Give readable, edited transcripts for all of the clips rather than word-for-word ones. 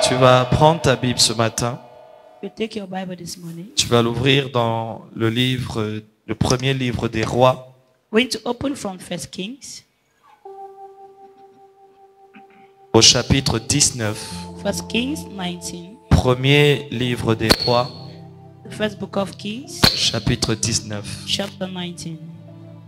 Tu vas prendre ta Bible ce matin. You take your Bible this morning. Tu vas l'ouvrir dans le premier livre des rois. We're going to open from 1 Kings. Au chapitre 19. 1 Kings 19. Premier livre des rois. The first book of Kings. Chapitre 19. Chapter 19.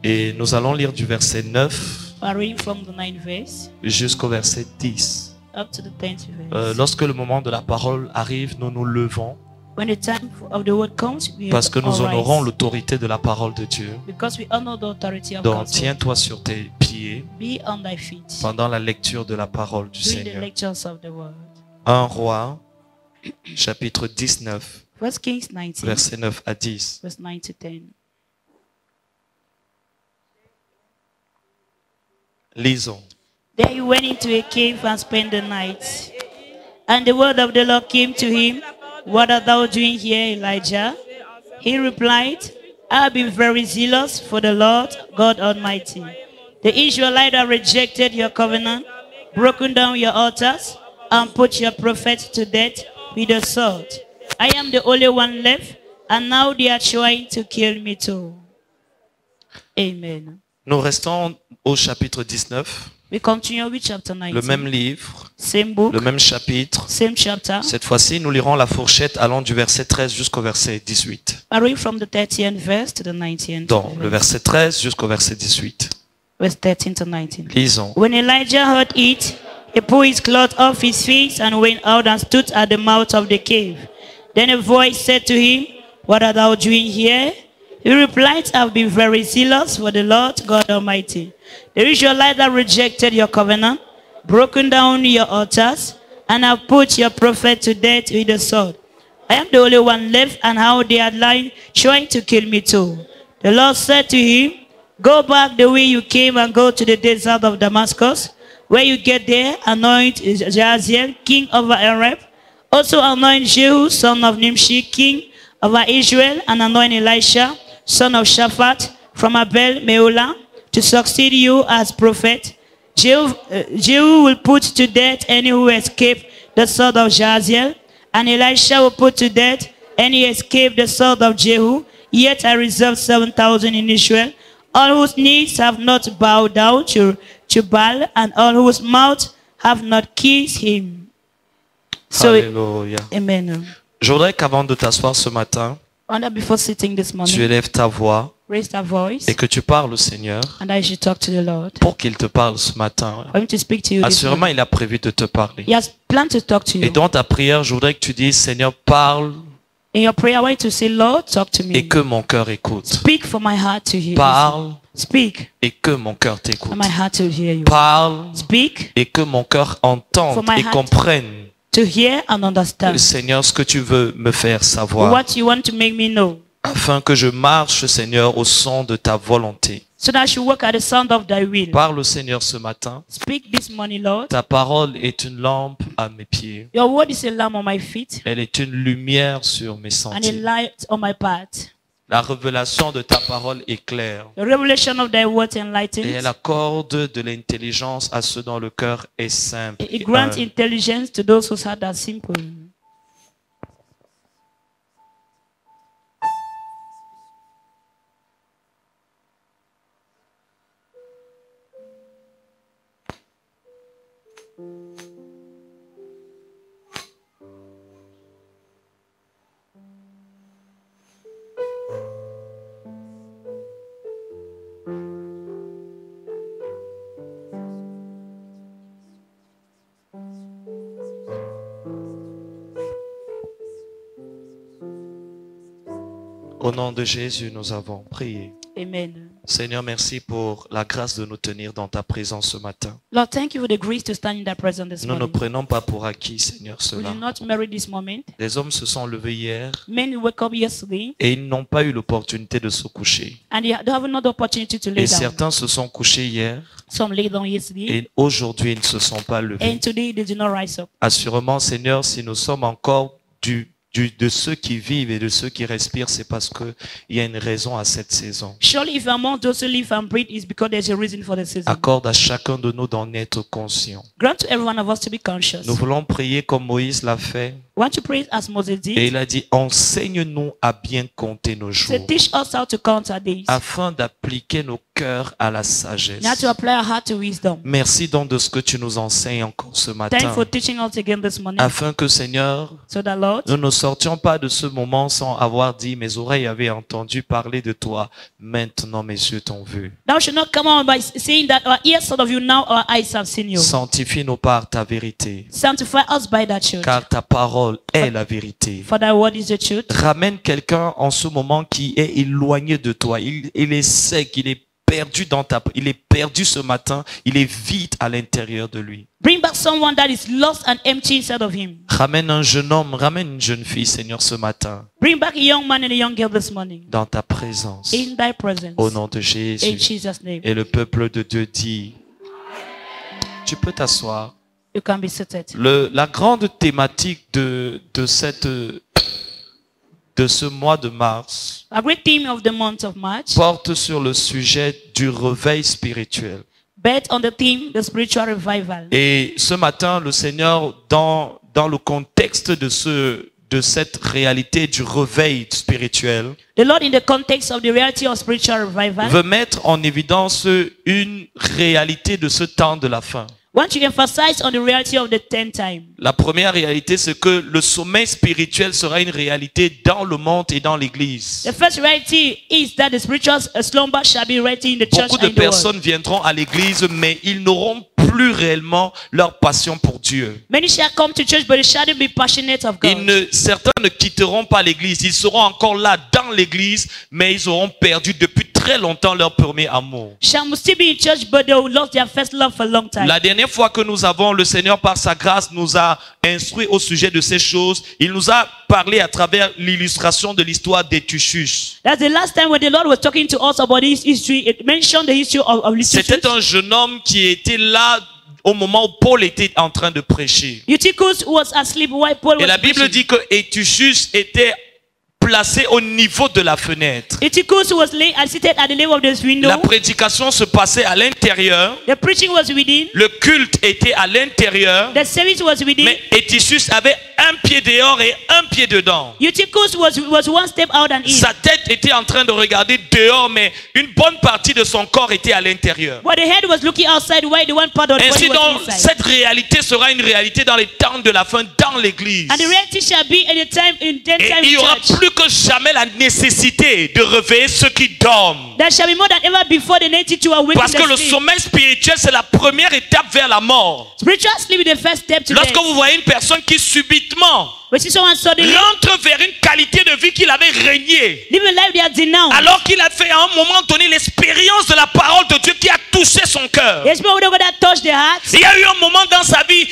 Et nous allons lire du verset 9. We're reading from the 9th verse jusqu'au verset 10. up to the 10th verse. Lorsque le moment de la parole arrive, nous nous levons When the time of the word comes, we parce que nous all honorons rise. l'autorité de la parole de Dieu. Because we honor the authority of Donc God's word. tiens-toi sur tes pieds Be on thy feet pendant la lecture de la parole du during the Seigneur. lectures of the word. 1 Roi, chapitre 19, 1 Kings 19, versets 9 à 10. verse 9 to 10. Lisons. Then he went into a cave and spent the night. And the word of the Lord came to him, "What art thou doing here, Elijah?" He replied, "I have been very zealous for the Lord God Almighty. The Israelites have rejected your covenant, broken down your altars, and put your prophets to death with the sword. I am the only one left, and now they are trying to kill me too." Amen. Nous restons au chapitre 19, We continue with chapter 19. le même livre, Same book, le même chapitre. same chapter. Cette fois-ci, nous lirons la fourchette allant du verset 13 jusqu'au verset 18. I read from the 30th verse to the 19th Donc, le verse. verset 13 jusqu'au verset 18. Verse 13 to 19. Lisons. When Elijah heard it, he pulled his cloth off his face and went out and stood at the mouth of the cave. Then a voice said to him, "What art thou doing here?" He replied, "I have been very zealous for the Lord God Almighty. The Israelites have rejected your covenant, broken down your altars, and have put your prophet to death with the sword. I am the only one left, and how they are lying, trying to kill me too." The Lord said to him, "Go back the way you came and go to the desert of Damascus. Where you get there, anoint Jahaziel, king over Arab. Also anoint Jehu, son of Nimshi, king over Israel, and anoint Elisha, son of Shaphat, from Abel Meolah, to succeed you as prophet. Jehu will put to death any who escape the sword of Jahaziel, and Elisha will put to death any who escape the sword of Jehu. Yet I reserved 7,000 in Israel, all whose knees have not bowed down to Baal, and all whose mouths have not kissed him." So, Alléluia. amen. Je voudrais qu'avant de t'asseoir ce matin, And before sitting this tu morning, élèves ta voix raise thy voice, et que tu parles au Seigneur and I should talk to the Lord. pour qu'il te parle ce matin. For him to speak to you this Assurément, morning. il a prévu de te parler. He has planned to talk to Et you. dans ta prière, je voudrais que tu dises, Seigneur, parle In your prayer, I want you to say, "Lord, talk to et me. que mon cœur écoute. Speak for my heart to hear you. Parle Speak et que mon cœur t'écoute. for my heart to hear you. Parle Speak et que mon cœur entende For my et heart. comprenne, to hear and understand Seigneur, ce que tu veux me faire savoir, what you want to make me know, afin que je marche, Seigneur, au son de ta volonté. so that I should walk at the sound of thy will." Parle au Seigneur ce matin. Speak this morning, Lord. Ta parole est une lampe à mes pieds. Your word is a lamp on my feet Elle est une lumière sur mes and a sentiers. light on my path. La révélation de ta parole est claire The revelation of thy word et enlightens. elle accorde de l'intelligence à ceux dont le cœur est simple. It et grants humble. intelligence to those whose heart are simple. Au nom de Jésus, nous avons prié. Amen. Seigneur, merci pour la grâce de nous tenir dans ta présence ce matin. Lord, thank you for the grace to stand in thy presence this Nous ne morning. prenons pas pour acquis, Seigneur, We cela. do not merit this moment. Les hommes se sont levés hier Men woke up yesterday et ils n'ont pas eu l'opportunité de se coucher. and they have another opportunity to lay Et down. certains se sont couchés hier Some lay down yesterday et aujourd'hui ils ne se sont pas levés. and today they do not rise up. Assurément, Seigneur, si nous sommes encore dus de ceux qui vivent et de ceux qui respirent, c'est parce qu'il y a une raison à cette saison. Surely if among those who live and breathe, it's because there's a reason for the season. Accorde à chacun de nous d'en être conscient. Grant to every one of us to be conscious. Nous voulons prier comme Moïse l'a fait. We want to pray as Moses Et did. il a dit, enseigne-nous à bien compter nos jours, So teach us how to count our days. afin d'appliquer nos cœurs à la sagesse. Now to apply our heart to wisdom. Merci donc de ce que tu nous enseignes encore ce Thank you matin, for teaching us again this morning. afin que, Seigneur, So that Lord, nous ne sortions pas de ce moment sans avoir dit, mes oreilles avaient entendu parler de toi, maintenant mes yeux t'ont vu. thou should not come on by saying that our ears heard of you, now our eyes have seen you. Sanctifie-nous par ta vérité, Sanctify us by that truth. car ta parole est la vérité. For thy word is the truth. Ramène quelqu'un en ce moment qui est éloigné de toi. Il est sec, il est perdu il est perdu ce matin, il est vide à l'intérieur de lui. Bring back someone that is lost and empty inside of him. Ramène un jeune homme, ramène une jeune fille, Seigneur, ce matin, Bring back a young man and a young girl this morning. dans ta présence, In thy presence. au nom de In Jésus. Jesus' name. Et le peuple de Dieu dit, tu peux t'asseoir. You can be seated. La grande thématique de ce mois de mars A great theme of the month of March, porte sur le sujet du réveil spirituel. bet on the theme, the spiritual revival. Et ce matin, le Seigneur, dans le contexte de cette réalité du réveil spirituel, The Lord, in the context of the reality of spiritual revival, veut mettre en évidence une réalité de ce temps de la fin. want to emphasize on the reality of the 10th time. La première réalité, c'est que le sommeil spirituel sera une réalité dans le monde et dans l'église. The first reality is that the spiritual slumber shall be reality in the church Beaucoup de and the world. personnes viendront à l'église, mais ils n'auront plus réellement leur passion pour Dieu. Many shall come to church, but they shall be passionate of God. Certains ne quitteront pas l'église. Ils seront encore là dans l'église, mais ils auront perdu depuis très longtemps leur premier amour. Shall still be in church, but they will lost their first love for a long time. La dernière fois que le Seigneur par sa grâce nous a instruit au sujet de ces choses, il nous a parlé à travers l'illustration de l'histoire d'Étuchus. That's the last time when the Lord was talking to us about his history. It mentioned the history of C'était un jeune homme qui était là au moment où Paul était en train de prêcher. Eutychus was asleep while Paul Et was la Bible preaching. dit que Étuchus était placé au niveau de la fenêtre. Eutychus was laid and seated at the level of this window. La prédication se passait à l'intérieur. The preaching was within. Le culte était à l'intérieur. The service was within. Mais Étichus avait un pied dehors et un pied dedans. Eutychus was one step out and in. Sa tête était en train de regarder dehors, mais une bonne partie de son corps était à l'intérieur. But the head was looking outside while the one part of the Ainsi body donc, was inside. cette réalité sera une réalité dans les temps de la fin, dans l'église. And the reality shall be in the time in that Et time il y aura church. plus que jamais la nécessité de réveiller ceux qui dorment. There shall be more than ever before the need to awaken Parce que le the sleep. sommeil spirituel, c'est la première étape vers la mort. Spiritual sleep is the first step to Lorsque death. vous voyez une personne qui subitement But see someone suddenly rentre vers une qualité de vie qu'il avait régné, live a life they are denounced. alors qu'il a fait à un moment donné l'expérience de la parole de Dieu qui a touché son cœur. There's people that touch their hearts. Il y a eu un moment dans sa vie,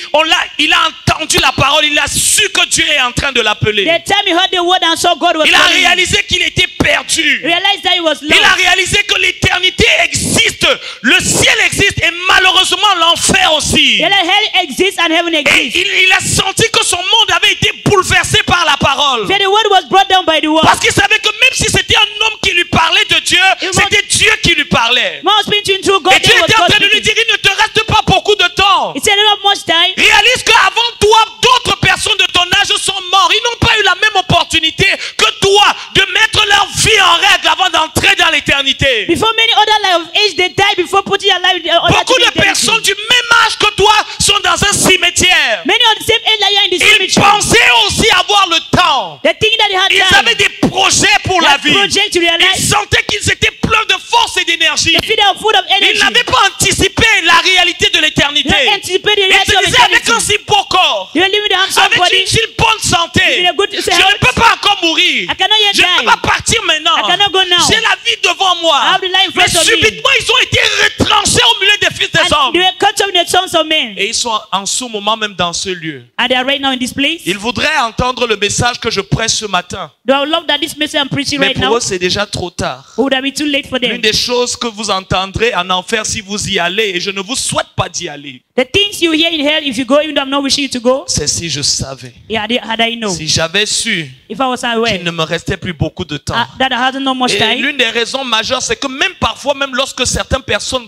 il a entendu la parole, il a su que Dieu est en train de l'appeler. The time he heard the word and saw God was Il a calling him. réalisé qu'il était perdu. He realized that he was Il a lost. réalisé que l'éternité existe, le ciel existe et malheureusement l'enfer aussi. Yeah, that hell exists and heaven Et exists. il a senti que son monde avait été bouleversé par la parole. That the word was brought down by the word. Parce qu'il savait que même si c'était un homme qui lui parlait de Dieu, c'était Dieu qui lui parlait. Man was speaking through God. Et Dieu then was était en God train de lui speaking. dire, il ne te reste pas beaucoup de temps. He said, not much time. Réalise qu'avant toi, d'autres personnes de ton âge sont morts. Ils n'ont pas eu la même opportunité que toi de mettre leur vie en règle avant d'entrer dans l'éternité. Before many other life of age, they die before putting their life. Beaucoup de personnes du même âge que toi sont dans un cimetière. Many of the same age that you are in the Ils cemetery. pensaient aussi avoir le temps. They think that they had Ils time. avaient des projets pour They la had vie. project to realize. Ils sentaient qu'ils étaient pleins de force et d'énergie. They feel they are full of Ils energy. n'avaient pas anticipé la réalité de l'éternité. They anticipate the Ils reality se of disaient avec un eternity. si beau corps, You are living the handsome avec body. une bonne santé, With a good je ne peux pas encore mourir. I cannot yet Je ne peux die. pas partir maintenant. I cannot go now. J'ai la vie devant moi. I have the life in Mais front of me. subitement, ils ont été retranchés au milieu des fils des And hommes. they were cut off in the sons of men. Et ils sont en ce moment même dans ce lieu. And they are right now in this place. Ils voudraient entendre le message que je prêche ce matin. They would love that this message I'm preaching Mais right pour now eux, c'est déjà trop tard. would have been too late for L'une them. des choses que vous entendrez en enfer si vous y allez, et je ne vous souhaite pas d'y aller. The things you hear in hell, if you go, even though I'm not wishing you to go, C'est si je savais. had I know. Si j'avais su If I was aware qu'il ne me restait plus beaucoup de temps. that I hadn't no much Et time. l'une des raisons majeures, c'est que même parfois, même lorsque certaines personnes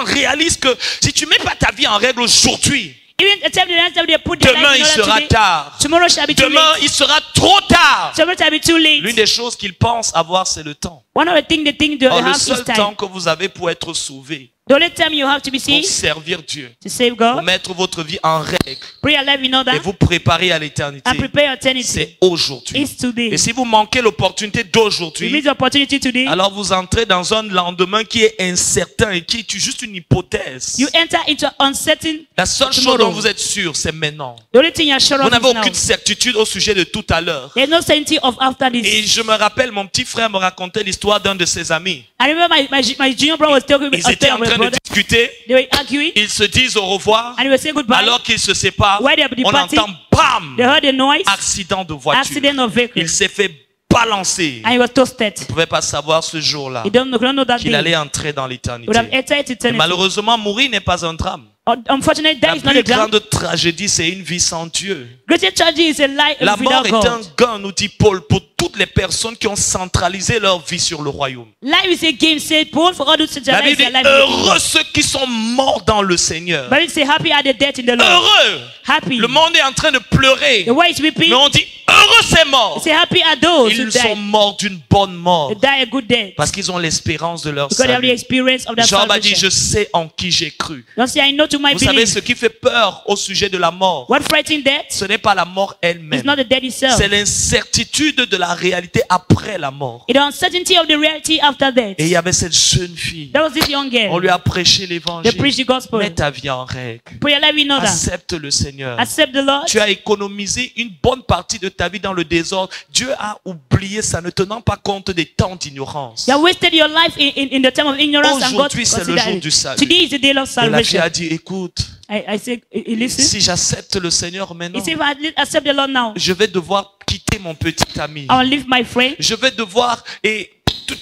réalisent que si tu mets pas ta vie en règle aujourd'hui, Even the time they put their demain life il in order sera today, tard. tomorrow shall be too Demain late. il sera trop tard. Tomorrow shall be too late. L'une des choses qu'ils pensent avoir, c'est le temps. One of the things they think they Or, le have is seul temps time. que vous avez pour être sauvé, The only time you have to be pour saved, servir Dieu, to save pour God, mettre votre vie en règle pray your life in et order, vous préparer à l'éternité, and prepare your eternity. c'est aujourd'hui. It's today. Et si vous manquez l'opportunité You miss d'aujourd'hui, the opportunity today. alors vous entrez dans un lendemain qui est incertain et qui est juste une hypothèse. You enter into uncertain. La seule chose tomorrow. dont vous êtes sûr, c'est maintenant. The only thing you're sure Vous of n'avez is now. aucune certitude au sujet de tout à l'heure. There's no certainty of after this. Et je me rappelle, mon petit frère me racontait l'histoire d'un de ses amis. I remember my junior brother was talking Ils étaient en with my train de brother. discuter, They were arguing ils se disent au revoir. and they were saying goodbye. Alors qu'ils se séparent, While they are on departing, entend BAM! They heard a noise, Accident de voiture. accident of vehicle, Il s'est fait balancer. and he was toasted. Il ne pouvait pas savoir ce jour-là He don't know that qu'il day. allait entrer dans Would have l'éternité. entered Et eternity. malheureusement, mourir n'est pas un drame. Unfortunately, that La is not a plus drama. grande tragédie, c'est une vie sans Dieu. Greatest tragedy is a life La mort without est un God. gain, nous dit Paul, pour toutes les personnes qui ont centralisé leur vie sur le royaume. Life is a game, said Paul, for all those who La centralize Bible their dit, life in the kingdom. heureux ceux qui sont morts dans le Seigneur. But it say happy are the dead in the Lord. Heureux. Happy. Le monde est en train de pleurer. The way is weeping. Mais on dit, heureux ces morts. Say happy are those who Ils sont die. morts d'une bonne mort. They die a good death. Parce qu'ils ont l'espérance de leur Because they have the salut. experience of that Job a dit, salvation. je sais en qui j'ai cru. Don't say I know to my Vous savez, belief. ce qui fait peur au sujet de la mort, What frightening death ce n'est pas la mort is elle-même. not the death itself. C'est l'incertitude de la réalité après la mort. It's the uncertainty of the reality after death. Et il y avait cette jeune fille. That was this young On girl. lui a prêché They l'évangile. preached the gospel. Mets ta vie en règle. Put your life in order. Accepte le Seigneur. Accept the Lord. Tu as économisé une bonne partie de ta vie dans le désordre. Dieu a oublié ça, ne tenant pas compte des temps d'ignorance. You have wasted your life in the time of ignorance and God Aujourd'hui, c'est le jour considered du it. salut. Today is the day of Et la fille salvation. a dit, écoute, I say, listen. si j'accepte le Seigneur He maintenant, said, if I accept the Lord now, je vais devoir quitter mon petit ami. I will leave my friend. Je vais devoir, et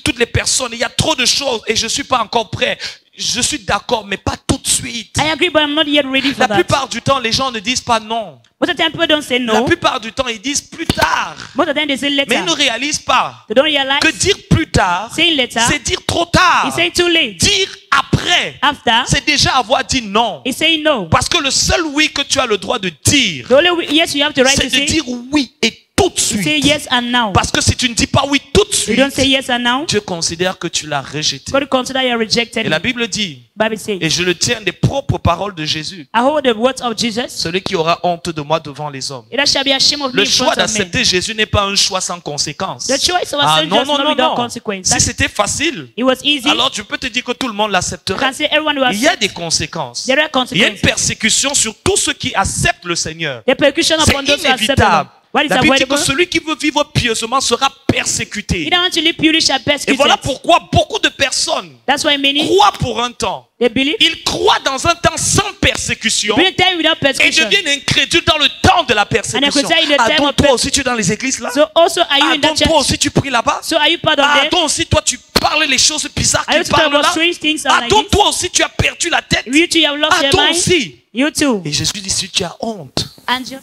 toutes les personnes, il y a trop de choses et je ne suis pas encore prêt. Je suis d'accord, mais pas tout de suite. I agree, but I'm not yet ready for La that. plupart du temps, les gens ne disent pas non. Most of the time, people don't say La no. plupart du temps, ils disent plus tard. Most of the time, they say Mais later. ils ne réalisent pas They don't realize. que dire plus tard, Saying later, c'est dire trop tard. he's saying too late. Dire après, After, c'est déjà avoir dit non. he's saying no. Parce que le seul oui que tu as le droit de dire, The only yes you have the right c'est to de say, dire oui et tout de say suite. yes and now. Parce que si tu ne dis pas oui tout de You don't say suite, yes and now. Dieu considère que tu l'as rejeté. God consider you rejected. Et la Bible dit, Bible says, et je le tiens des propres paroles de Jésus, I hold the words of Jesus. celui qui aura honte de moi devant les hommes. It shall be ashamed of me Le in choix front of men. d'accepter Jésus n'est pas un choix sans conséquence. The choice of Ah accepting non, Jesus non, not non, without non. consequence. Si c'était facile, It was easy. alors je peux te dire que tout le monde I l'accepterait. can say everyone will Il y a accept. des conséquences. There are Il y a une consequences. persécution sur tous ceux qui acceptent le Seigneur. The persecution C'est upon those who accept the Lord. inévitable. What is La Bible dit que avoidable? celui qui veut vivre pieusement sera persécuté. He that wants to live purely shall Et persecute. voilà pourquoi beaucoup de personnes That's why many croient pour un temps. they believe Ils croient dans un temps sans persécution bring time without et persecution. deviennent incrédules dans le temps de la And persécution. they could say in the Ah, time donc of toi aussi tu es dans les églises là? So also are you Ah, in that donc toi church? aussi tu pries là-bas? So are you part of Ah, them? toi aussi toi tu parles les choses bizarres Are you qu'ils talking parlent about là? strange things Ah, like donc this? toi aussi tu as perdu la tête? You too have lost Ah, your toi mind. aussi. You too. Et Jésus dit si tu as honte. And you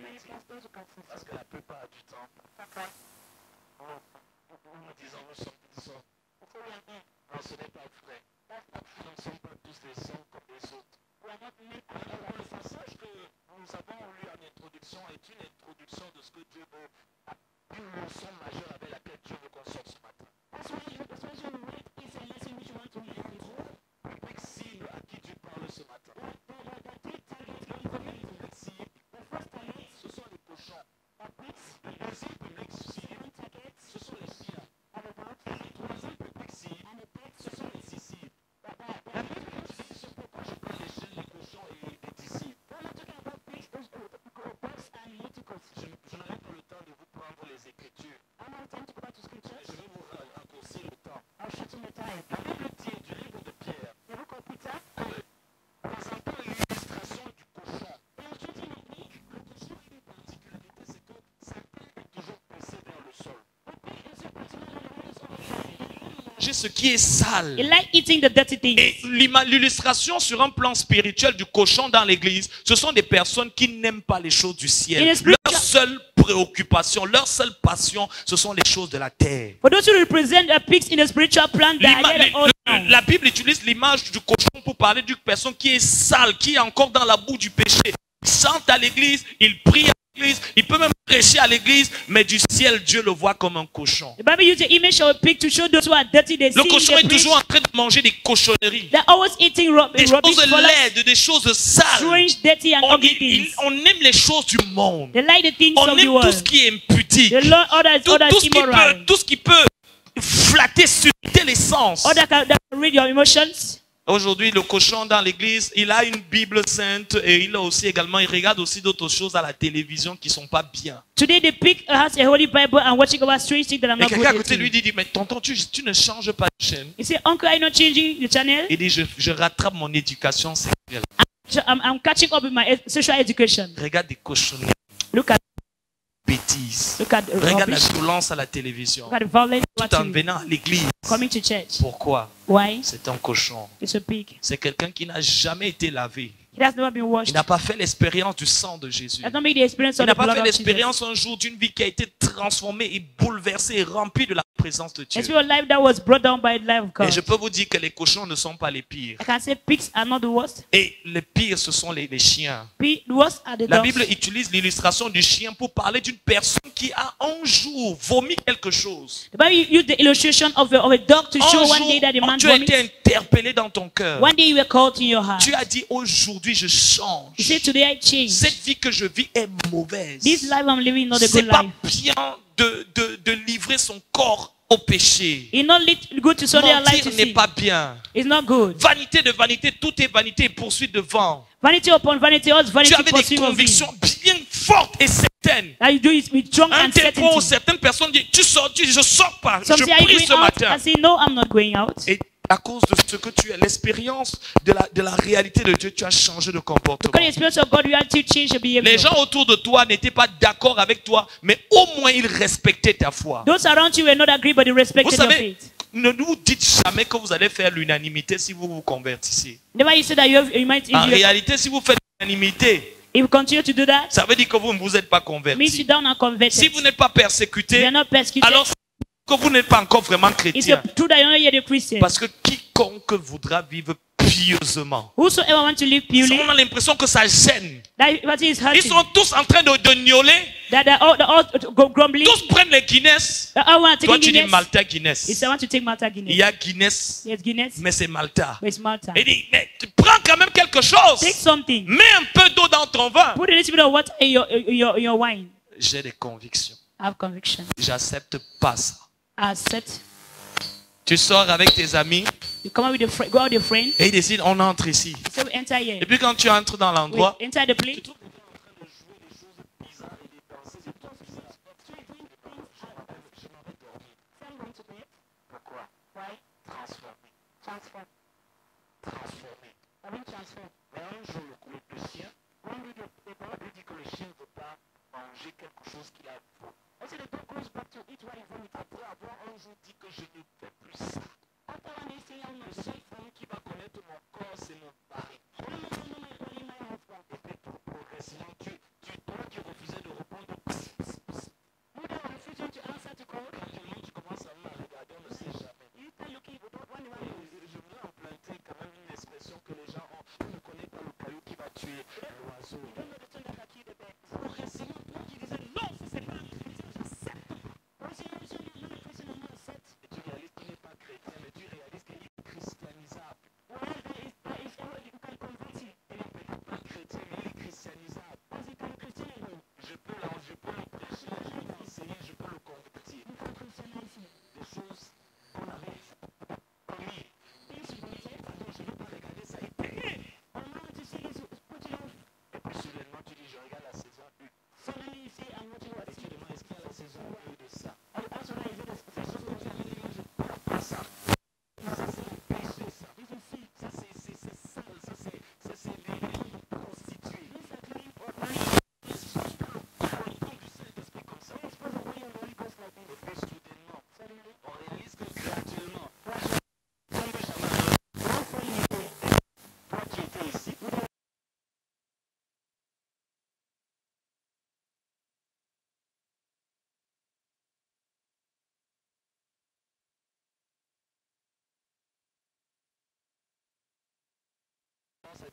Parce que la plupart du temps, nous disons nous sommes des hommes. Non, ce n'est pas vrai. Nous ne sommes pas tous des hommes comme les autres. Alors, le passage que nous avons lu en introduction est une introduction de ce que Dieu veut, une leçon majeure avec laquelle Dieu veut qu'on sorte ce matin. Le public cible à qui Dieu parle ce matin. Le public cible, ce sont les cochons. Le deuxième public cible, ce sont les chiens. Le troisième public cible, ce sont les disciples. La Bible utilise pourquoi je parle des chiens, les cochons et les disciples. Je n'aurai pas le temps de vous prendre les Écritures. Je vais vous raccourcir le temps. La Bible dit du livre de Pierre, présentant l'illustration du cochon. Le cochon a une particularité, c'est que sa tête est toujours poussée vers le sol. Manger ce qui est sale. He like eating the dirty Et things. l'illustration sur un plan spirituel du cochon dans l'église, ce sont des personnes qui n'aiment pas les choses du ciel. In a spiritual- Leur seule préoccupation, leur seule passion, ce sont les choses de la terre. For those who represent the pigs in the spiritual plan, they are there all down. La Bible utilise l'image du cochon pour parler d'une personne qui est sale, qui est encore dans la boue du péché. Il chante à l'église, il prie à l'église, il peut même prêcher à l'église, mais du ciel, Dieu le voit comme un cochon. The Bible uses the image of a pig to show those who are dirty. They Le see cochon they est preach. toujours en train de manger des cochonneries, They're always eating des rubbish, choses for like laides, des choses sales. strange, dirty, and ugly things. On aime les choses du monde. They like the things On of the aime tout ce world. qui est impudique. The Lord orders Tout ce immoral. qui peut flatter, susciter les sens. Order that can read your emotions. Aujourd'hui, le cochon dans l'église, il a une Bible sainte et il regarde aussi d'autres choses à la télévision qui sont pas bien. Today the pig has a holy Bible and watching about strange things that I'm Et not quelqu'un à good côté at. lui dit, mais tonton, tu ne changes pas de chaîne. He said, Uncle, are you not changing the channel? Il dit, je rattrape mon éducation sexuelle. I'm catching up with my sexual education. Regarde des cochonneries, Look at bêtises. rubbish. Regarde la violence à la télévision. Look at the violence Tout en watching, venant à l'église. coming to church. Pourquoi? Why? C'est un cochon. It's a pig. C'est quelqu'un qui n'a jamais été lavé. It has never been Il washed. n'a pas fait l'expérience du sang de Jésus. It has not made the experience Il of n'a the pas blood fait of Jesus. l'expérience un jour d'une vie qui a été transformée et bouleversée et remplie de la présence de Dieu. It's your life that was brought down by the life of God. Et je peux vous dire que les cochons ne sont pas les pires. I can say pigs are not the worst. Et les pires, ce sont les chiens. The worst are the La dogs. Bible utilise l'illustration du chien pour parler d'une personne qui a un jour vomi quelque chose. The Bible used the illustration of a dog to show Un one jour, day that the man tu as été vomits. interpellé dans ton cœur. One day you were called in your heart. Tu as dit, aujourd'hui je change. You say, today I change. Cette vie que je vis est mauvaise. This life I'm living is not a C'est good pas life. bien de livrer son corps au péché. It's not good to surrender your life Mentir to n'est sin. pas bien. It's not good. Vanité de vanité, tout est vanité et poursuite de vent. Vanity upon vanity, all Tu vanity avais des pursuing of him. convictions bien fortes et certaines. That you do it with strong Un and tel point où certainty. certaines personnes disent, tu sors, je sors pas, Some je say, are you prie going ce out? matin. I say, no, I'm not going out. Et à cause de ce que tu as, l'expérience de la réalité de Dieu, tu as changé de comportement. Because the Spirit of God, you have to change your behavior. Les gens autour de toi n'étaient pas d'accord avec toi, mais au moins ils respectaient ta foi. Those around you were not agree, but they Vous respected your savez, faith. ne nous dites jamais que vous allez faire l'unanimité si vous vous convertissez. Never you say that you might, En if you, réalité, si vous faites l'unanimité, if you continue to do that, ça veut dire que vous ne vous êtes pas means you converti. don't are converted. Si vous n'êtes pas You persécuté, are not persecuted. alors c'est que vous n'êtes pas encore vraiment It's chrétien. true that you're not yet a Christian. Parce que quiconque voudra vivre pieusement, Whosoever wants to live purely, on a l'impression que ça gêne. that is Ils hurting. sont tous en train de gnauler. That they're all grumbling. Tous prennent les Guinness. I want to Toi, take tu dis Guinness. Malta It's Guinness. I want to take Malta Il Guinness. y a Guinness, Yes, Guinness, mais c'est Malta. but it's Malta. Il dit, mais tu prends quand même quelque chose. Take something. Mets un peu d'eau dans ton vin. Put a little bit of water in your wine. J'ai des convictions. Have conviction. J'accepte pas ça. Accept. Tu sors avec tes amis You come out with go out with your friend. et ils décident, on entre ici. So we enter here. Et puis quand tu entres dans We l'endroit, enter the place. pourquoi? Transformé. Mais un jour, le chien, on lui dit que le chien ne veut pas manger quelque chose qu'il a voulu. Après avoir un jour dit que je ne fais plus ça. Le seul femme qui va connaître mon corps, c'est mon mari. Et puis progressivement, toi qui refusais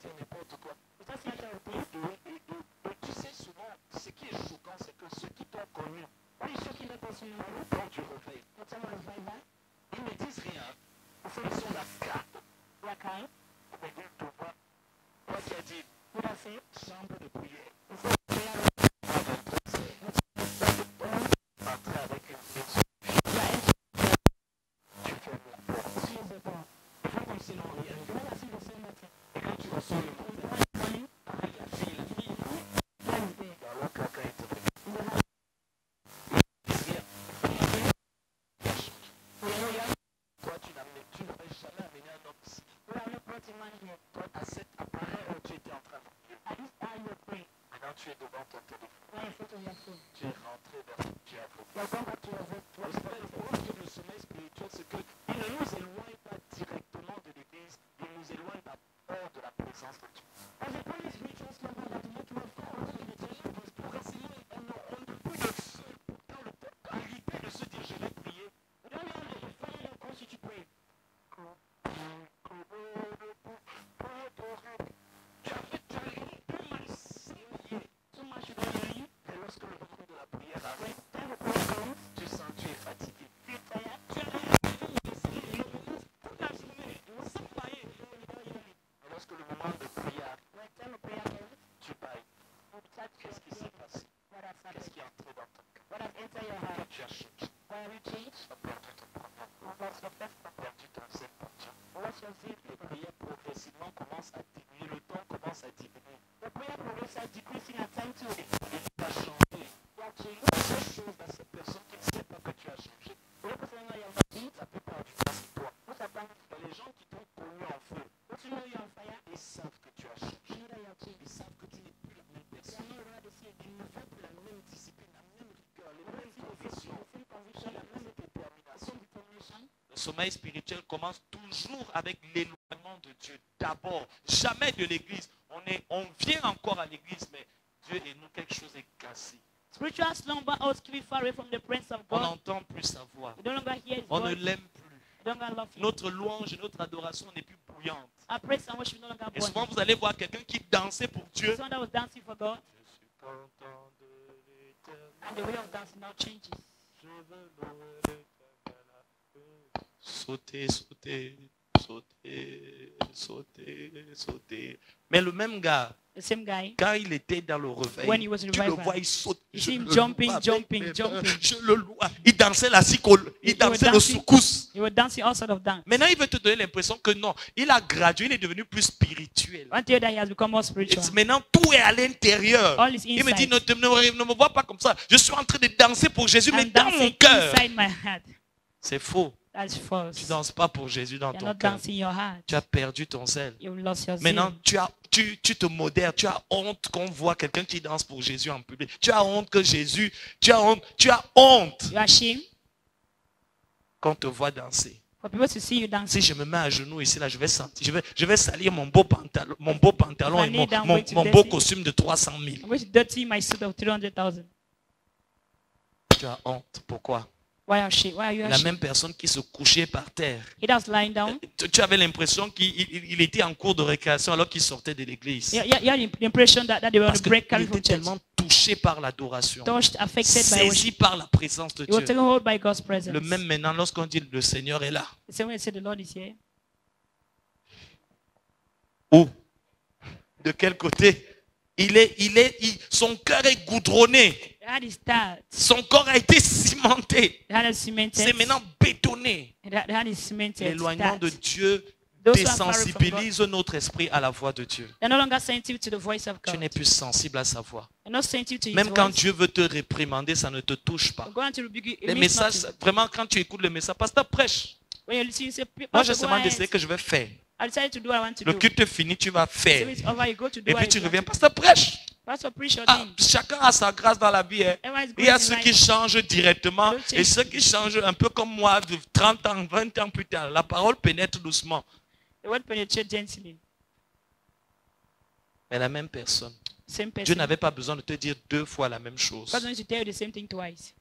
dire n'importe quoi. Et tu sais souvent, ce qui est choquant, c'est que ceux qui t'ont connu, quand tu réveilles, ils ne disent rien. Ils sont la carte. Mais ils te voient. Toi qui as dit, chambre de prière. Entrer avec une personne. Tu fermes la porte. Il faut comme si non rien. Et quand tu reçois le matin, la fille, dans le caca est tombé. Toi, tu n'avais jamais amené un homme ici. Toi, à cet appareil où tu étais en train de prier. Maintenant, tu es devant ton téléphone. Tu es rentré vers Dieu. Le problème de le sommeil spirituel, c'est qu'il ne nous éloigne pas directement de l'église, il nous éloigne d'abord de la présence de Dieu. Progressivement, on ne peut plus de feu dans le temps. À l'idée de se dire, je vais prier. Tu as limite plus mal saigné. Et lorsque le moment de la prière arrive, tu sens que tu es fatigué. Tu as toute la journée, sans bailler. Et lorsque le moment de prière arrive, tu bailles. Qu'est-ce qui s'est passé? Qu'est-ce qui est entré dans ton cœur? Que tu as changé. Tu as perdu ton problème. Tu as perdu ton zèle pour Dieu. Les prières progressivement commencent à diminuer. Le temps commence à diminuer. Et tu as changé. La seule chose à cette personne qui ne sait pas que tu as changé, la plupart du temps, c'est toi. Et les gens qui t'ont connu en feu, ils savent que tu as changé. Ils savent que tu n'es plus la même personne. Ils ne font plus la même discipline, la même rigueur, les mêmes convictions, la même détermination. Le sommeil spirituel commence toujours avec l'éloignement de Dieu. D'abord, jamais de l'église. On vient encore à l'église, mais Dieu et nous, quelque chose est cassé. Spiritual slumber always keep far away from the presence of On God. n'entend plus sa voix. We no longer hear His On ne voice. l'aime plus. We no longer love Him. Notre louange et notre adoration n'est plus bouillante. Our praise and worship no longer Et souvent, burn. vous allez voir quelqu'un qui dansait pour Dieu. Someone that was dancing for God, Je suis content de l'éternel. and the way of dancing now changes. Je veux louer l'éternel. Sauter, sauter, sauter, sauter, sauter. Mais le même gars, The same guy, quand il était dans le réveil, When he was in tu le revival, vois, il saute. you Je see him le jumping, loue avec jumping, mes mains. jumping. Je le loue. Il dansait la sicole, il He was dansait le dancing. soukous. he was dancing all sorts of dance. Maintenant, il veut te donner l'impression que non, il a gradué, il est devenu plus spirituel. Until that he has become more spiritual. Maintenant, tout est à l'intérieur. All is Il me dit, inside. ne me vois pas comme ça. Je suis en train de danser pour Jésus, mais I'm dans mon dancing cœur. inside my heart. C'est faux. That's Tu false. ne danses pas pour Jésus dans You're ton not cœur. dancing your heart. Tu as perdu ton zèle. You've lost your Maintenant, zeal. tu te modères. Tu as honte qu'on voit quelqu'un qui danse pour Jésus en public. Tu as honte que Jésus, tu as honte You are ashamed qu'on te voit danser. for people to see you dancing. Si je me mets à genoux ici, là, je vais salir mon beau pantalon et mon beau costume de 300 000. I'm going to dirty my suit of 300,000. Tu as honte. Pourquoi? Why are you La ashamed? même personne qui se couchait par terre. He was lying down. Tu avais l'impression qu'il était en cours de récréation alors qu'il sortait de l'église. You had the impression that they were on Parce a qu'il break coming était from church. tellement touché par l'adoration. Touched, affected by Saisi worship. par la présence de He was Dieu. taken hold by God's presence. Le même maintenant, lorsqu'on dit le Seigneur est là. The same way they say the Lord is here. Où? De quel côté? Son cœur est goudronné. The heart is tired. Son corps a été cimenté. The heart is cemented. C'est maintenant bétonné. The heart is cemented. L'éloignement de Tired. Dieu Those who are far away from désensibilise notre esprit à la voix de Dieu. They're no longer sensitive to the voice of Tu God. n'es plus sensible à sa voix. They're not sensitive to His Même quand voice. Dieu veut te réprimander, ça ne te touche pas. But God to rebuke you, it Les means messages, nothing. vraiment, quand tu écoutes le message, pasteur prêche. When you listen, you say, Moi, j'ai Pastor, go seulement ahead. décidé que je vais faire. I decided to do what I want to Le do. culte fini, tu vas faire. So it's over, you go to do Et what puis you tu want reviens, to do. pasteur prêche. Pastor, preach your Ah, thing. chacun a sa grâce dans la vie. Hein. Everyone is Il y a going ceux in qui life. changent directement Don't change. et ceux qui changent un peu comme moi de 30 ans, 20 ans plus tard. La parole pénètre doucement. The word penetrates gently. Mais la même personne. Same Dieu person. n'avait pas besoin de te dire 2 fois la même chose. God wants to tell you the same thing twice.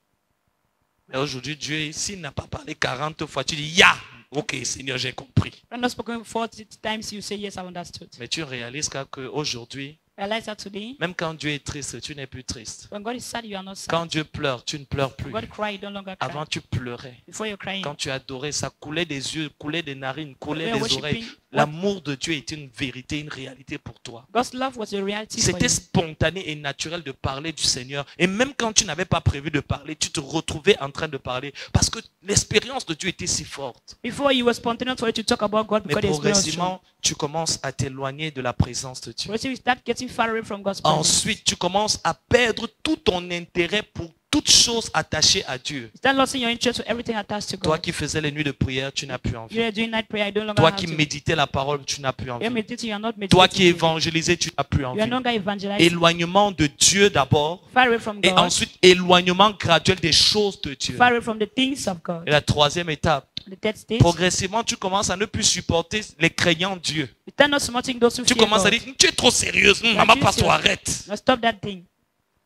Mais aujourd'hui, Dieu, s'il n'a pas parlé 40 fois, tu dis, ya, ok, Seigneur, j'ai compris. When not spoken 40 times, you say, yes, I understood. Mais tu réalises qu'aujourd'hui, Realize that today, même quand Dieu est triste, tu n'es plus triste. when God is sad, you are not sad. Quand Dieu pleure, tu ne pleures plus. When God cry, you no longer cry. Avant, tu pleurais. Before you're crying, Quand tu adorais, ça coulait des yeux, coulait des narines, coulait When des worshiping, oreilles. L'amour de Dieu était une vérité, une réalité pour toi. God's love was a reality for C'était you. spontané et naturel de parler du Seigneur. Et même quand tu n'avais pas prévu de parler, tu te retrouvais en train de parler. Parce que l'expérience de Dieu était si forte. Before you were spontaneous for you to talk about God Mais because the experience was strong. progressivement, tu commences à t'éloigner de la présence de Dieu. Progressively, you start getting far away from God's presence. Ensuite, tu commences à perdre tout ton intérêt pour toute chose attachée à Dieu. You start losing your interest for everything attached to Toi God. qui faisais les nuits de prière, tu n'as plus envie. You are doing night prayer, you don't longer Toi have qui to. méditais la parole, tu n'as plus You're envie. meditating, you are not meditating. Toi qui évangélisais, tu n'as plus You are envie. no longer evangelizing. Éloignement de Dieu d'abord. Far away from Et God. ensuite, éloignement graduel des choses de Dieu. Far away from the things of God. Et la troisième étape, The third stage, progressivement, tu commences à ne plus supporter les craignants Dieu. you start not supporting those who Tu fear commences à God. dire, tu es trop sérieuse. You are Maman, too pas toi, serious. arrête. Now stop that thing.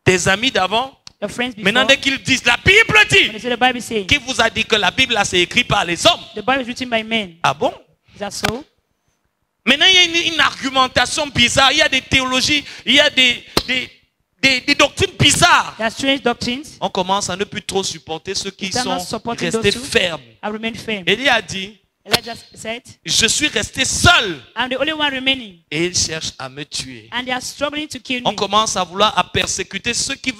Tes amis d'avant, Your friends before, maintenant dès qu'ils disent, la Bible when they dit, say the Bible says, qui vous a dit que la Bible là, c'est écrit par les hommes? the Bible is written by men. Ah bon? Is that so? Maintenant, il y a une argumentation bizarre, il y a des théologies, il y a des doctrines bizarres. There are strange doctrines. On commence à ne plus trop supporter ceux qui You cannot sont support those restés who- fermes. I remain firm. Élie a dit, Elijah said, je suis resté seul. I'm the only one remaining. Et ils cherchent à me tuer. And they are struggling to kill On me. commence à vouloir à persécuter ceux qui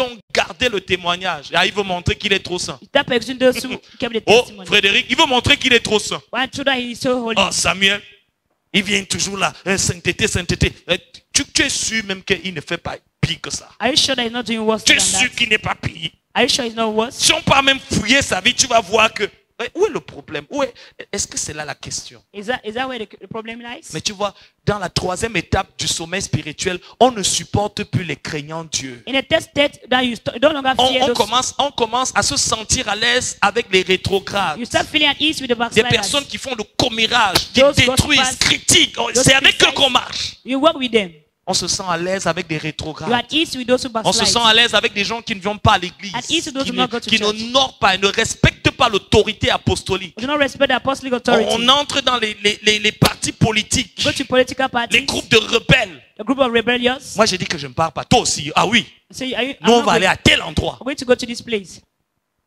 ont gardé le témoignage. Ah, il veut montrer qu'il est trop saint. You start persecuting those who kept the Oh, testimony. Frédéric, il veut montrer qu'il est trop saint. One true that he is so holy. Oh, Samuel, il vient toujours là. Sainteté, sainteté. Tu es sûr même qu'il ne fait pas pire que ça. Are you sure that he's not doing worse Tu than es sûr that? qu'il n'est pas pire. Are you sure he's not worse? Si on part même fouiller sa vie, tu vas voir que... Où est le problème? Est-ce que c'est là la question? Is that where the problem lies? Mais tu vois, dans la troisième étape du sommeil spirituel, on ne supporte plus les craignants Dieu. In a test state that you don't longer fear On commence à se sentir à l'aise avec les rétrogrades. you start feeling at ease with the Des backsliders. personnes qui font le commérage, qui Those détruisent, gossipers, critiquent. those C'est avec eux criticize. qu'on marche. You work with them. On se sent à l'aise avec des You are rétrogrades. at ease with those who On se backslide. sent à l'aise avec des gens qui ne vont pas à l'église, At ease with those qui who not go to church. n'honorent pas et ne respectent pas l'autorité apostolique. We do not respect the apostolic authority. On entre dans les partis politiques, Go to political les parties, groupes de rebelles. a group of rebellious. Moi, j'ai dit que je ne pars pas. Toi aussi. Ah oui. Say, Nous, on va aller à tel endroit. I'm going to go to this place.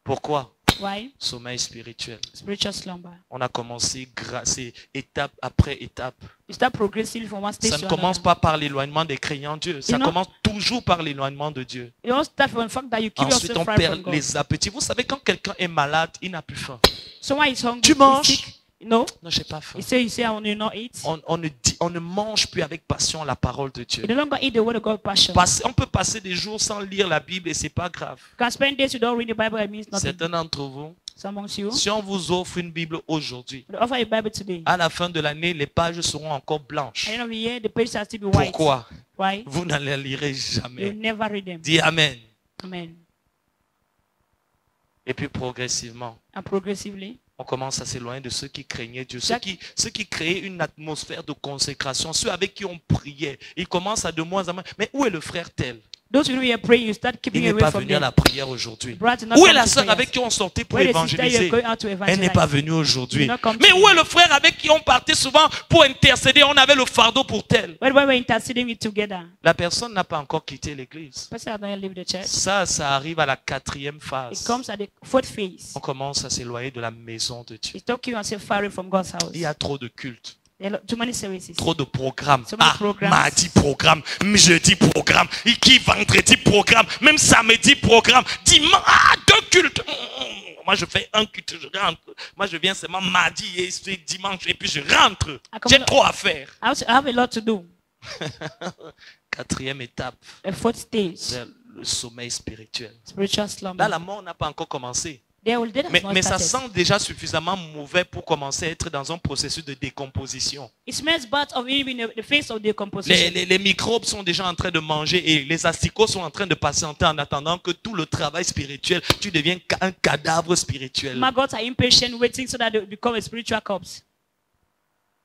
Pourquoi? Why? Sommeil spirituel. Spiritual slumber. On a commencé c'est étape après étape. You start progressively from one stage Ça to ne commence another. pas par l'éloignement des craignants Dieu. Ça You know- commence toujours par l'éloignement de Dieu. You don't start from the fact that you keep Ensuite, yourself on far perd from God. les appétits. Vous savez, quand quelqu'un est malade, il n'a plus faim. Someone is hungry, Tu he's manges? sick. No. Non, j'ai pas faim. You say, I will not eat. On ne mange plus avec passion la parole de Dieu. You no longer eat the word of God passion. On peut passer des jours sans lire la Bible et c'est pas grave. You can spend days you don't read the Bible, it means nothing. Certains d'entre vous, Some amongst you. si on vous offre une Bible aujourd'hui, We offer a Bible today. à la fin de l'année, les pages seront encore blanches. At the end of the year, the pages are still be white. Pourquoi? Why? Vous ne les lirez You jamais. never read them. Dis Amen. Amen. Et puis progressivement, And progressively, on commence à s'éloigner de ceux qui craignaient Dieu, ceux Chaque- qui créaient une atmosphère de consécration, ceux avec qui on priait. Ils commencent à de moins en moins. Mais où est le frère tel? those who are praying, you start Il keeping n'est away pas from venu à them. la prière aujourd'hui. Brother, not Où est come la to sœur prayers. avec qui on sortait pour Where the sister évangéliser? you're going out to Elle evangelize. n'est pas venue aujourd'hui. Did not come Mais to où est le frère avec qui on partait souvent pour intercéder? On avait le fardeau pour tel. When we were interceding with together, La personne n'a pas encore quitté l'église. person has not leave the church. Ça arrive à la quatrième It phase. comes at the fourth phase. On commence à s'éloigner de la maison de Dieu. It's talking yourself far away from God's house. Il y a trop de cultes, There are too many services. trop de programmes. So many Ah, programs. mardi programme, jeudi programme, qui vendredi programme, même samedi programme, dimanche, 2 cultes. Moi, je fais un culte, je rentre. Moi, je viens seulement mardi et dimanche et puis je rentre. J'ai trop à faire. I have a lot to do. Quatrième étape, The fourth stage, c'est le sommeil spirituel. spiritual slumber. Là, la mort n'a pas encore commencé. That has not Mais ça started. sent déjà suffisamment mauvais pour commencer à être dans un processus de décomposition. It smells bad of even the face of decomposition. Les microbes sont déjà en train de manger et les asticots sont en train de patienter en attendant que tout le travail spirituel, tu deviens un cadavre spirituel. Maggots are impatient, waiting so that they become a spiritual corpse.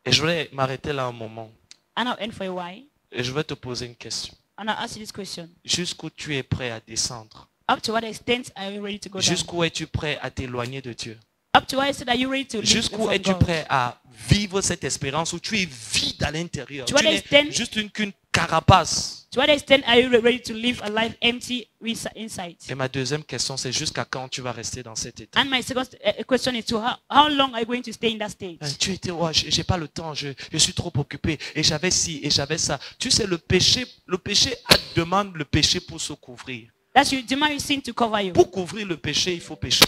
Et je voulais m'arrêter là un moment. And I'll end for a while. Et je vais te poser une question. And I'll ask you this question. Jusqu'où tu es prêt à descendre Up to what extent are you ready to go down? Jusqu'où es-tu prêt à t'éloigner de Dieu? Up to what extent are you ready to live Jusqu'où from es-tu God? prêt à vivre cette expérience où tu es vide à l'intérieur? To Tu what n'es extent- juste qu'une carapace. To what extent are you ready to live a life empty inside? Et ma deuxième question, c'est jusqu'à quand tu vas rester dans cet état? And my second question is to how long are you going to stay in that state? Tu étais, oh, j'ai pas le temps, je suis trop occupé, et j'avais ci, et j'avais ça. Tu sais, le péché demande le péché pour se couvrir. That's you demand your sin to cover you. Pour couvrir le péché, il faut pécher.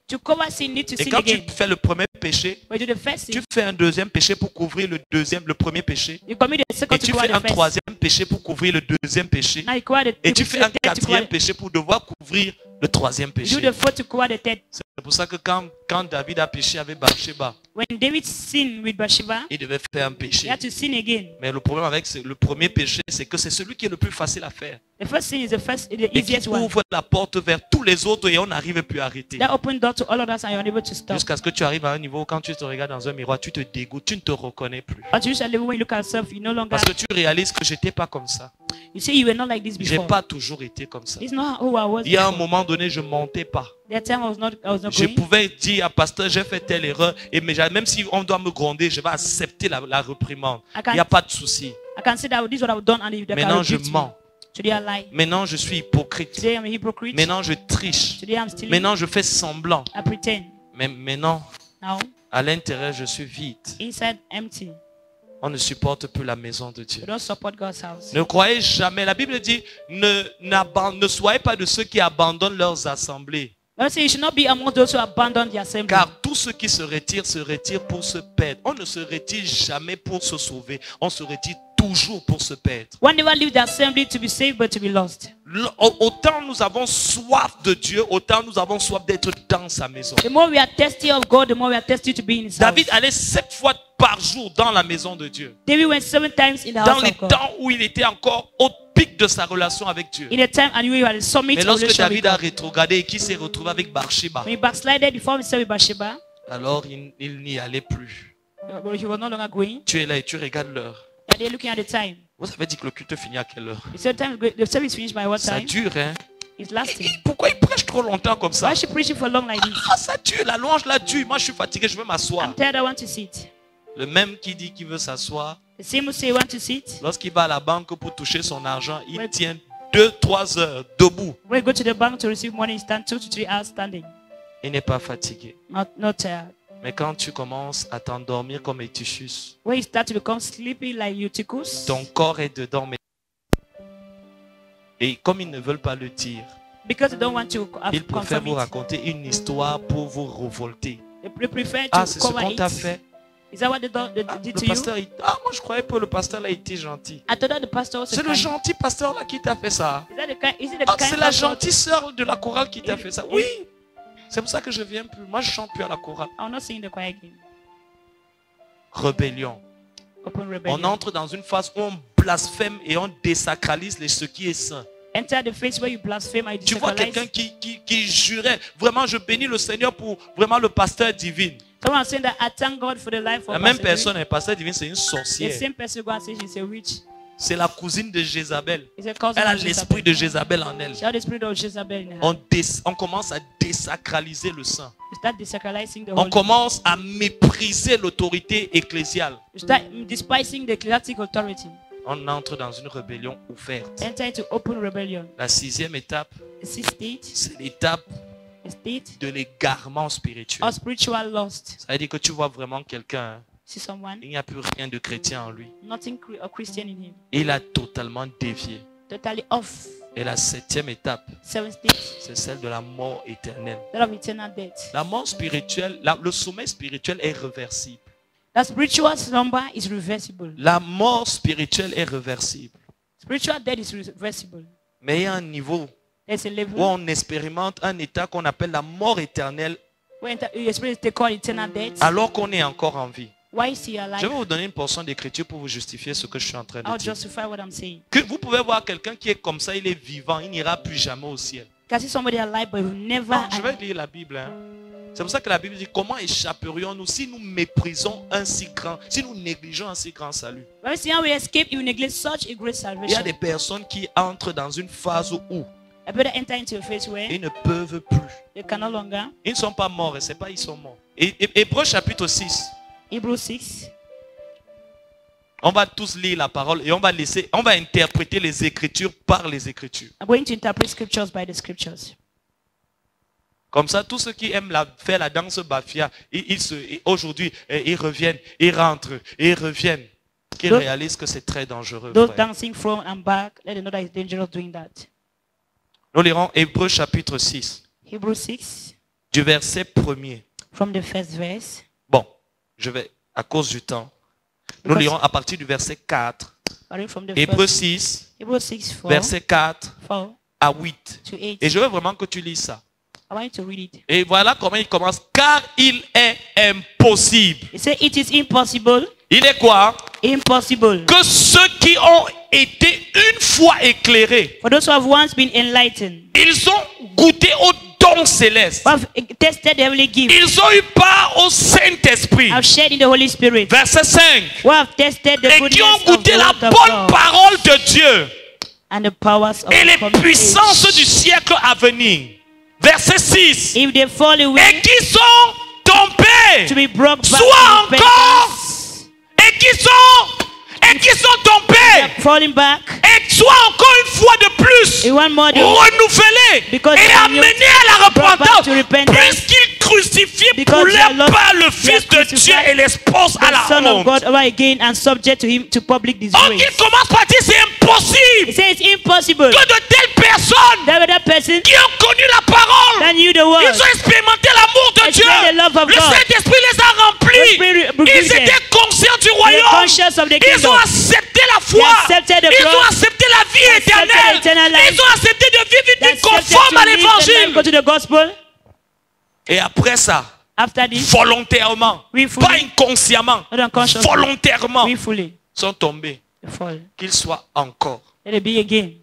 To cover sin, you need to Et sin quand again. tu fais le premier péché, When you do the first tu sin, fais un deuxième péché pour couvrir le premier péché. you commit the second Et to tu cover fais the un first. troisième péché pour couvrir le deuxième péché. Now you cover the Et tu fais un third to cover quatrième péché pour devoir couvrir le troisième you do péché. the fourth to cover the third. C'est pour ça que quand David a péché avec Bathsheba, When David sinned with Bathsheba, il devait faire un he péché. had to sin again. Mais le problème avec le premier péché, c'est que c'est celui qui est le plus facile à faire. The first sin is the Et qui easiest one. ouvre la porte vers tous les autres et on n'arrive plus à arrêter. That open door to all others and you're unable to stop. Jusqu'à ce que tu arrives à un niveau où quand tu te regardes dans un miroir, tu te dégoûtes, tu ne te reconnais plus. But usually when you look at yourself, you no longer, Parce que tu réalises que je n'étais pas comme ça. you say you were not like this J'ai before. pas toujours été comme ça. It's not who I was Il y a un before. moment donné, je montais pas. That time I was not Je going. pouvais dire à pasteur, j'ai fait telle erreur, et même si on doit me gronder, je vais accepter la reprimande. Il n'y a pas de souci. I can say that this is what I've done and if they can Maintenant, je rebuke me. mens. Today I lie. Maintenant, je suis hypocrite. Today I'm a hypocrite. Maintenant, je triche. Today I'm stealing. Maintenant, je fais semblant. I pretend. Mais maintenant, Now, à l'intérieur, je suis vide. inside empty. On ne supporte plus la maison de Dieu. We don't support God's house. Ne croyez jamais. La Bible dit, ne soyez pas de ceux qui abandonnent leurs assemblées. God says you should not be among those who abandon the assembly. Car tous ceux qui se retirent pour se perdre. On ne se retire jamais pour se sauver. On se retire toujours pour se perdre. One never leave the assembly to be saved but to be lost. Autant nous avons soif de Dieu, autant nous avons soif d'être dans sa maison. The more we are thirsty of God, the more we are thirsty to be in His David house. allait 7 fois par jour dans la maison de Dieu. David went 7 times in the Dans house les of God. temps où il était encore au pic de sa relation avec Dieu. In the time and we had a summit Mais of lorsque relationship with David a God. rétrogradé et qu'il s'est retrouvé avec Bathsheba, When he backslided before himself with Bathsheba, alors il n'y allait plus. but he was no longer going. Tu es là et tu regardes l'heure. And they're looking at the time. Vous avez dit que le culte finit à quelle heure? He said, the service finished by what Ça time? dure, hein? It's lasting. Pourquoi il prêche trop longtemps comme ça? Why is she preaching for long like this? Ah, ça dure, la louange là dure. Moi, je suis fatigué, je veux m'asseoir. I'm tired, I want to sit. Le même qui dit qu'il veut s'asseoir, The same who say want to sit. lorsqu'il va à la banque pour toucher son argent, il Ouais. tient 2-3 heures debout. When you go to the bank to receive money, you stand 2 to 3 hours standing. Il n'est pas fatigué. Not tired. Mais quand tu commences à t'endormir comme Eutychus, When you start to become sleepy like Eutychus, ton corps est dedans. Et comme ils ne veulent pas le dire, because they don't want to ils préfèrent confirm vous it, raconter une histoire pour vous révolter. they prefer to Ah, c'est ce cover qu'on t'a it. fait. Is that what they Ah, did le to you? pasteur, moi je croyais que le pasteur là était gentil. I thought that the pastor was C'est le gentil pasteur là qui t'a fait ça. Is it the Ah, kind c'est la pastor? gentille sœur de la chorale qui t'a fait ça. Oui. C'est pour ça que je viens plus. Moi je chante plus à la chorale. I'm not singing the choir again. Rébellion. Open rebellion. On entre dans une phase où on blasphème et on désacralise ce qui est saint. Enter the phase where you blaspheme and you Tu vois quelqu'un desacralize. qui jurait, vraiment je bénis le Seigneur pour vraiment le pasteur divin. Someone saying that I thank God for the life of La même Pastor personne, un pasteur divin, c'est une David. The sorcière. same person go and say she's a witch. C'est la cousine de Jézabel. It's a cousin Elle a of l'esprit Jezebel. de Jézabel en elle. She had the spirit of Jezebel in her. On commence à désacraliser le saint. You start desacralizing the On Holy. commence à mépriser l'autorité ecclésiale. You start despising the ecclesiastic authority. On entre dans une rébellion ouverte. Enter into open rebellion. La 6e étape, The sixth state, c'est l'étape the state de l'égarement spirituel. of spiritual lost. Ça veut dire que tu vois vraiment quelqu'un, See someone, il n'y a plus rien de chrétien en lui. nothing of Christian in him. Il a totalement dévié. Totally off. Et la 7e étape, Seventh state, c'est celle de la mort éternelle. that of eternal death. La mort spirituelle, le sommeil spirituel est réversible. That spiritual slumber is reversible. La mort spirituelle est réversible. Spiritual death is reversible. Mais il y a un niveau There's a où level on expérimente un état qu'on appelle la mort éternelle where you experience the called eternal death. alors qu'on est encore en vie. Why is he alive? Je vais vous donner une portion d'écriture pour vous justifier ce que je suis en train de I'll dire. justify what I'm saying. Que vous pouvez voir quelqu'un qui est comme ça, il est vivant, il n'ira plus jamais au ciel. You can see somebody alive, but he will never. Non, je vais lire la Bible. Hein. C'est pour ça que la Bible dit comment échapperions-nous si nous méprisons un si grand, si nous négligeons un si grand salut. When we see how we escape, you neglect such a great Il y a salvation. des personnes qui entrent dans une phase où I better enter into a phase where Ils ne peuvent plus. they can no longer. Ils ne sont pas morts, et c'est pas ils sont morts. Hébreux chapitre 6. Hebrews 6. On va tous lire la parole et on va interpréter les Écritures par les Écritures. I'm going to interpret scriptures by the scriptures. Comme ça, tous ceux qui aiment faire la danse bafia, aujourd'hui, ils reviennent, ils rentrent, ils reviennent. Qui réalisent que c'est très dangereux. Those Frère. dancing from and back, let them know that it's dangerous doing that. Nous lirons Hébreux chapitre 6, Hebrews 6, du verset 1er. from the first verse. Bon, je vais, à cause du temps, nous Because- lirons à partir du verset 4. Starting from the Hébreux first, 6, Hebrews 6, 4, verset 4 4 à 8. to 8. Et je veux vraiment que tu lises ça. I want you to read it. Et voilà comment il commence. Car il est impossible. It says, it is impossible, Il est quoi? impossible, Que ceux qui ont été une fois éclairés, for those who have once been enlightened, ils ont goûté au don céleste. who have tested the heavenly gift, Ils ont eu part au Saint-Esprit. have shared in the Holy Spirit, Verset 5. who have tested the Et qui goodness ont of goûté the la word of bonne God parole de Dieu and the powers of et the les coming puissances age. du siècle à venir. Verset 6. If they fall Et away, qui sont tombés. to be brought back Soit to encore. repentance, Et qui sont tombés. falling back, Et soit encore une fois de plus and one more day, renouvelés Because et they amenés à la brought back repentance. to repentance. Puisqu'ils crucifient Because pour they leur are lost- part le they are Fils de Dieu crucified et l'expose à the la Son of honte. God over again and subject to him to public Donc disgrace. il commence par dire c'est impossible He says it's impossible que de telles personnes that other person qui ont connu la parole, that knew the ils word, ont expérimenté l'amour de Dieu. Experience the love of Le God. Saint-Esprit les a The remplis. Spirit Ils revealed them. étaient conscients du They were royaume. conscious of the Ils ont kingdom. accepté la foi. They accepted the Ils ont cross. accepté la vie They accepted éternelle. eternal life. Ils ont accepté de vivre une They vie accepted conforme à to live the life, l'évangile. go to the gospel. Et après ça, After this, volontairement, Willfully. pas inconsciemment, Not unconsciously. volontairement, willfully sont tombés. they fall. Qu'ils soient encore. Let it be again.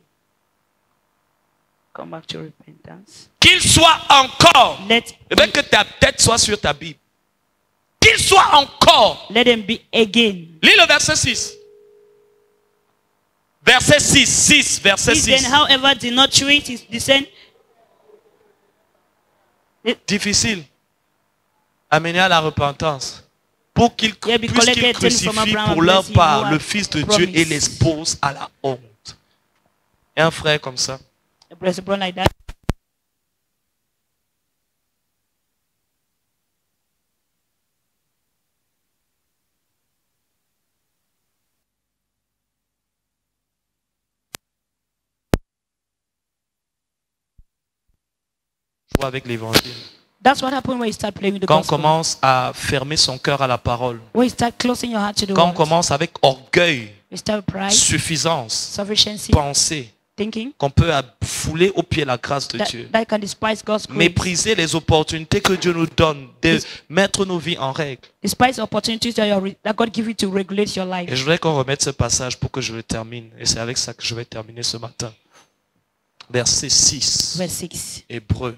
Come back to repentance. Qu'ils soient encore. Let Je veux que ta tête soit sur ta Bible. Qu'ils soient encore. let them be again. Lis le verset 6. Verset 6, verset He 6. then, however, did not treat his descent. Difficile. Amener à la repentance. Pour qu'ils Yeah, be puissent collected crucifient from Abraham pour and leur bless him part who le have Fils de Dieu promised. et l'expose à la honte. Et un frère comme ça. A blessed brother like that. Joue avec l'évangile. That's what happened when you start playing with the Quand on gospel. commence à fermer son cœur à la parole. When you start closing your heart to the Quand on word. commence avec orgueil, You start with pride, suffisance, sufficiency, pensée, thinking qu'on peut fouler au pied la grâce de that, Dieu. that can despise God's grace. Mépriser les opportunités que Dieu nous donne de mettre nos vies en règle. Despise opportunities that God gives you to regulate your life. Et je voudrais qu'on remette ce passage pour que je le termine. Et c'est avec ça que je vais terminer ce matin. Verset 6. Verse 6 Hébreux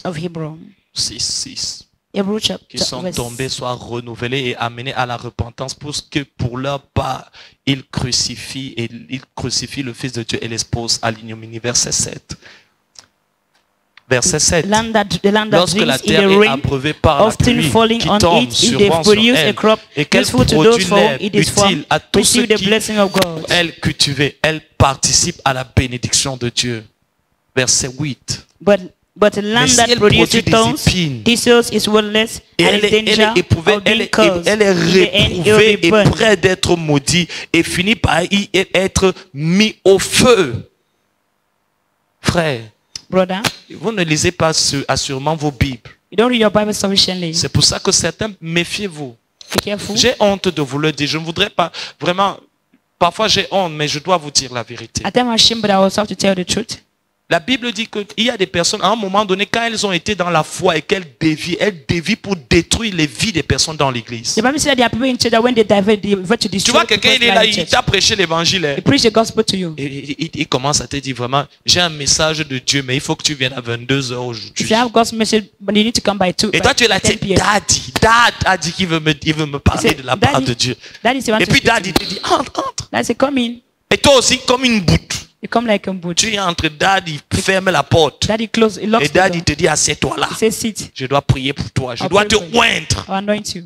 of Hebrew. 6. Hebrew chapter Qui sont verse- tombés soient renouvelés et amenés à la repentance pour que pour leur part, ils crucifient le Fils de Dieu et l'exposent à l'ignominie. Verset 7. Verset 7. The land that Lorsque la drinks in terre the est rain, abreuvée par la often pluie falling qui on tombe it, if they sur produce a elle, crop et qu'elle useful to those produit for whom l'herbe it is from, utile à tous ceux receive the qui, blessing of God. elle cultivée, elle participe à la bénédiction de Dieu. Verset 8. But a land si that elle produces produit des thorns, épines, thistles is worthless Et and elle is est danger éprouvée, of being cursed. elle est In the end, it will réprouvée be et burned. près d'être maudit et finit par y être mis au feu. Frère, Brother, vous ne lisez pas assurément vos Bibles. you don't read your Bible sufficiently. C'est pour ça que certains, méfiez-vous. Be careful. J'ai honte de vous le dire. Je ne voudrais pas vraiment. Parfois j'ai honte, mais je dois vous dire la vérité. At times I'm ashamed, but I also have to tell the truth. La Bible dit qu'il y a des personnes, à un moment donné, quand elles ont été dans la foi et qu'elles dévient pour détruire les vies des personnes dans l'église. The Bible says that there are people in church that when they divert to Tu destroy vois, quelqu'un, il est là, people's lives in il church. t'a prêché l'évangile. Hein. He preach the gospel to you. Et il commence à te dire vraiment, j'ai un message de Dieu, mais il faut que tu viennes à 22h aujourd'hui. If you have God's message, but you need to come by 2. Et toi, tu es là, tu 10 dis, p.m. Dad a dit qu'il veut me parler de la part de Dieu. That is the one Et to puis speak Dad, to il me. te dit, entre. That's a come in. Et toi aussi, comme une boute. You come like a boot. Tu entres, Dad, il ferme la porte. Daddy close, he locks Et the Dad, door. il te dit, assieds-toi là. He says, sit. Je dois prier pour toi. Je I'll dois pray te for you. oindre. I'll anoint you.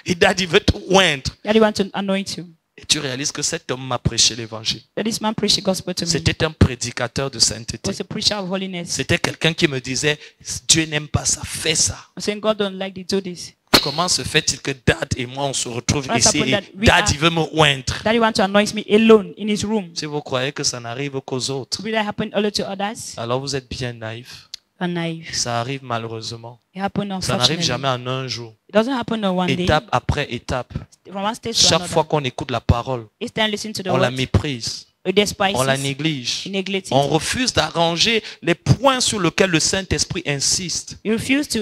Et Dad, il veut te oindre. Daddy wants to anoint you. Et tu réalises que cet homme m'a prêché l'évangile. That this man preached the gospel to me. C'était un prédicateur de He sainteté. was a preacher of holiness. C'était quelqu'un qui me disait, Dieu n'aime pas ça, fais ça. I'm saying God don't like to do this. Comment se fait-il que Dad et moi on se retrouve What's ici happened et that we Dad are- il veut me oindre? Daddy wants to anoint me alone in his room. Si vous croyez que ça n'arrive qu'aux autres, Will that happen only to others? alors vous êtes bien naïf. Or naive. Ça arrive malheureusement. It happened Ça n'arrive unfortunately. jamais en un jour. It doesn't happen on one day. Étape après étape. From one stage to Chaque another. fois qu'on écoute la parole, Each time listen to the on la word, méprise, we despise on la it, néglige. we neglect On it. refuse d'arranger les points sur lesquels le Saint-Esprit insiste. You refuse to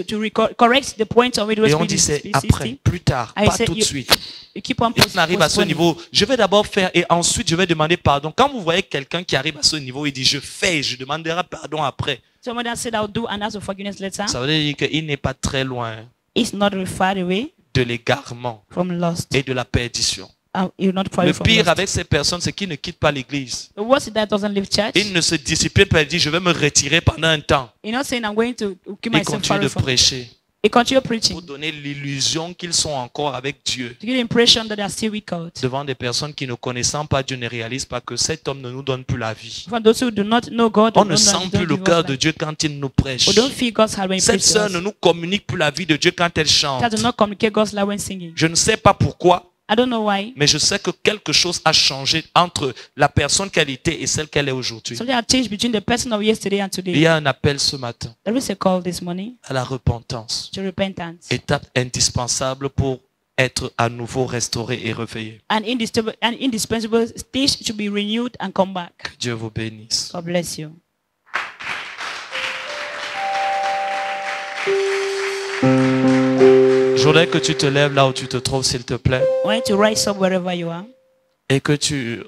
correct the point on which the Et on Holy dit c'est Spirit is après, insisting. plus tard, I pas said tout de you- suite. You keep on Et on arrive à ce postponing. niveau, je vais d'abord faire et ensuite je vais demander pardon. Quand vous voyez quelqu'un qui arrive à ce niveau, il dit je fais et je demanderai pardon après. Someone that said I'll do and ask for forgiveness later. Ça veut dire qu'il n'est pas très loin It's not far away de l'égarement from lost. et de la perdition. You're not far away Le from pire lost. avec ces personnes, c'est qu'ils ne quittent pas l'église. The worst is that doesn't leave church. Ils ne se disciplinent pas et disent je vais me retirer pendant un temps. You're not saying I'm going to keep Ils myself far continuent away de from. prêcher They continue preaching pour donner l'illusion qu'ils sont encore avec Dieu. to give the impression that they are still with God. Devant des personnes qui ne connaissant pas Dieu ne réalisent pas que cet homme ne nous donne plus la vie. For those who do not know God, On ne sent plus le cœur de Dieu quand il nous prêche. We don't feel God's heart when He Cette preaches to sœur us. ne nous communique plus la vie de Dieu quand elle chante. That does not communicate God's love when singing. Je ne sais pas pourquoi, I don't know why. mais je sais que quelque chose a changé entre la personne qu'elle était et celle qu'elle est aujourd'hui. Something has changed between the person of yesterday and Il y today. a un appel ce matin There is a call this morning à la repentance. to repentance. Étape indispensable pour être à nouveau restauré et réveillé. An indispensable stage to be renewed and come back. Que Dieu vous bénisse. God bless you. Je voudrais que tu te lèves là où tu te trouves, s'il te plaît, I want you to rise up wherever you are. et que tu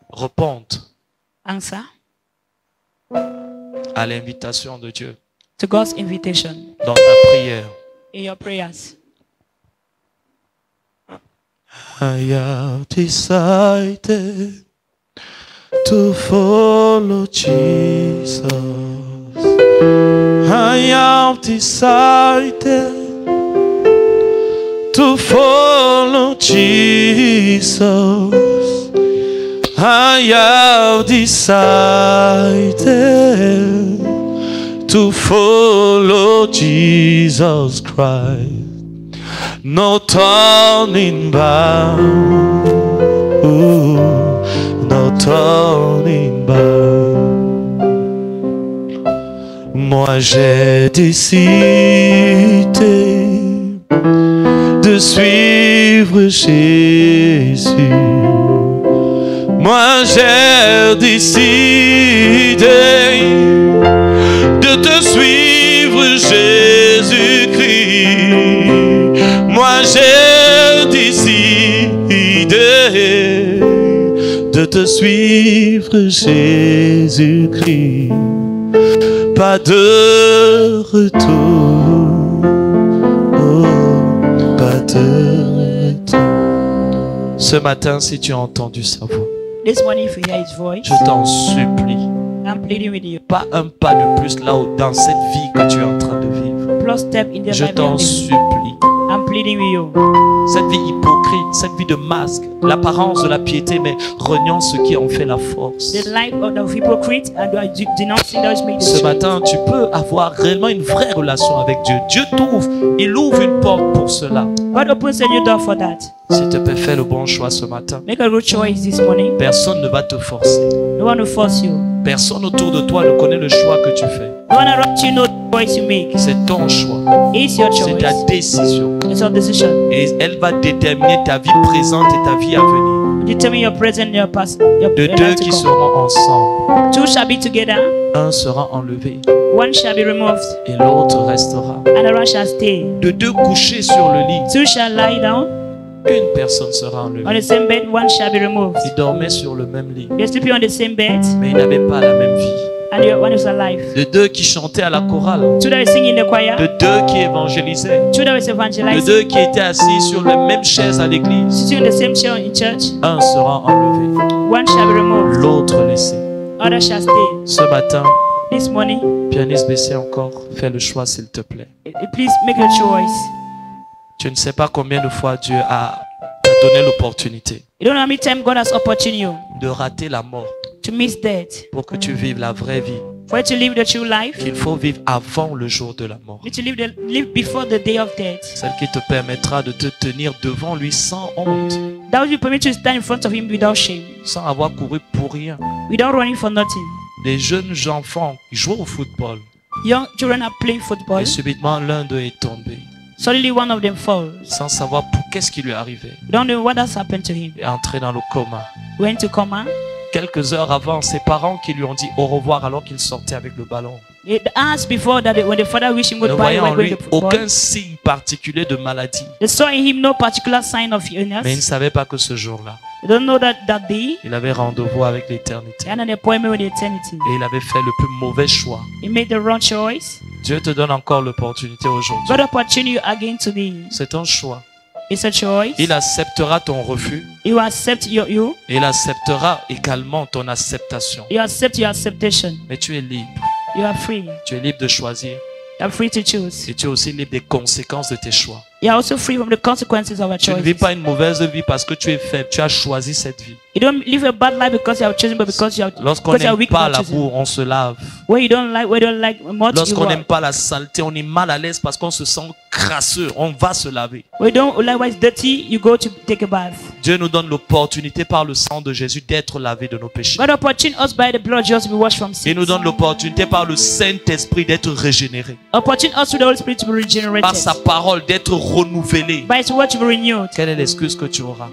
repentes Answer à l'invitation de Dieu to God's invitation dans ta prière. in your prayers. I have decided to follow Jesus. I have decided to follow Jesus. I have decided to follow Jesus Christ. No turning back. Ooh, no turning back. Moi j'ai décidé de suivre Jésus. Moi j'ai décidé de te suivre Jésus-Christ. Moi j'ai décidé de te suivre Jésus-Christ. Pas de retour, oh, pas de retour. Ce matin, si tu as entendu sa voix, This morning, if you hear His voice, je t'en supplie, I'm pleading with you. pas un pas de plus là où dans cette vie que tu es en train de vivre. Plus step in the Je life t'en you're living. supplie. I'm pleading with you. Cette vie hypocrite, cette vie de masque, l'apparence de la piété, mais reniant ce qui en fait la force. The life of the hypocrite and you are denouncing those made the Ce truth. matin, tu peux avoir réellement une vraie relation avec Dieu. Dieu t'ouvre, il ouvre une porte pour cela. God opens a new door for that. S'il te plaît, fais le bon choix ce matin. Make a good choice this morning. Personne ne va te forcer. No one will force you. Personne autour de toi ne connaît le choix que tu fais. No one around you knows the choice you make. C'est ton choix. It's your C'est ta choice. décision. It's your decision. Et elle va déterminer ta vie présente et ta vie à venir. Determine your present and your past. Your De deux life to qui come. seront ensemble. Two shall be together. Un sera enlevé One shall be removed. et l'autre restera. And one shall stay. De deux couchés sur le lit, Two shall lie down. une personne sera On the enlevée. same bed, one shall be removed. Ils dormaient sur le même lit, You're sleeping on the same bed, mais ils n'avaient pas la même vie. and one is alive. De deux qui chantaient à la chorale, Two that were singing in the choir. de deux qui évangélisaient, Two that was de evangelizing. deux qui étaient assis sur la même chaise à l'église. Sitting on the same chair in church. Un sera enlevé one shall be removed, l'autre laissé. other shall stay. Ce matin, This morning, pianiste baissé encore, fais le choix s'il te plaît. please make a choice. Tu ne sais pas combien de fois Dieu t'a donné l'opportunité You don't know how many times God has opportunity you de rater la mort to miss death, pour que tu vives la vraie vie for you to live the true life. qu'il faut vivre avant le jour de la mort. You need to live before the day of death. Celle qui te permettra de te tenir devant lui sans honte, That will permit you to stand in front of Him without shame, sans avoir couru pour rien. without running for nothing. Des jeunes enfants qui jouent au football Young children are playing football. et subitement l'un d'eux est tombé Suddenly one of them falls. sans savoir qu'est-ce qui lui est arrivé. You don't know what has happened to him. Il est entré dans le coma. Went to coma. Quelques heures avant, ses parents qui lui ont dit au revoir alors qu'il sortait avec le ballon, It asked before that when the father wished him ne goodbye, voyant en went with lui the football. aucun signe particulier de maladie. They saw in him no particular sign of Mais il ne illness. savait pas que ce jour-là, They don't know that day il avait rendez-vous avec l'éternité. he had an appointment with eternity. Et il avait fait le plus mauvais choix. He made the wrong choice. Dieu te donne encore l'opportunité aujourd'hui. God opportunity you again today. C'est un choix. It's a choice. Il acceptera ton refus. You accept you. Et il acceptera également ton acceptation. You accept your acceptation. Mais tu es libre. You are free. Tu es libre de choisir. You are free to choose. Et tu es aussi libre des conséquences de tes choix. You are also free from the consequences of our Tu ne vis choices. pas une mauvaise vie parce que tu es faible. Tu as choisi cette vie. You don't live a bad life because you have chosen, but because you Lorsqu'on are n'aime weak. pas Not la chosen. boue, on se lave. Where you don't like much, you Lorsqu'on n'aime walk. pas la saleté, on est mal à l'aise parce qu'on se sent crasseux. On va se laver. Where you don't like what is dirty, you go to take a bath. Dieu nous donne l'opportunité par le sang de Jésus d'être lavé de nos péchés. God opportune us by the blood just to be washed from sin. Il nous donne l'opportunité par le Saint-Esprit d'être régénéré. Opportune us through the Holy Spirit to be regenerated. Par sa parole d'être renouvelé. By His word to be renewed. Quelle est l'excuse que tu auras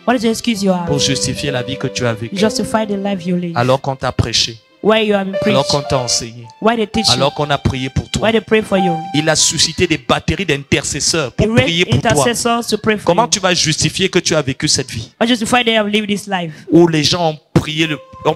What is the excuse you have? pour justifier la vie que tu as vécue Justify the life you live. alors qu'on t'a prêché, Why you have been alors preached. qu'on t'a enseigné, Why they teach you. alors qu'on a prié pour toi? Why they pray for you. Il a suscité des batteries d'intercesseurs He pour raised prier pour toi. intercessors to pray for Comment you. tu vas justifier que tu as vécu cette vie Why justify they have lived this life? où les gens ont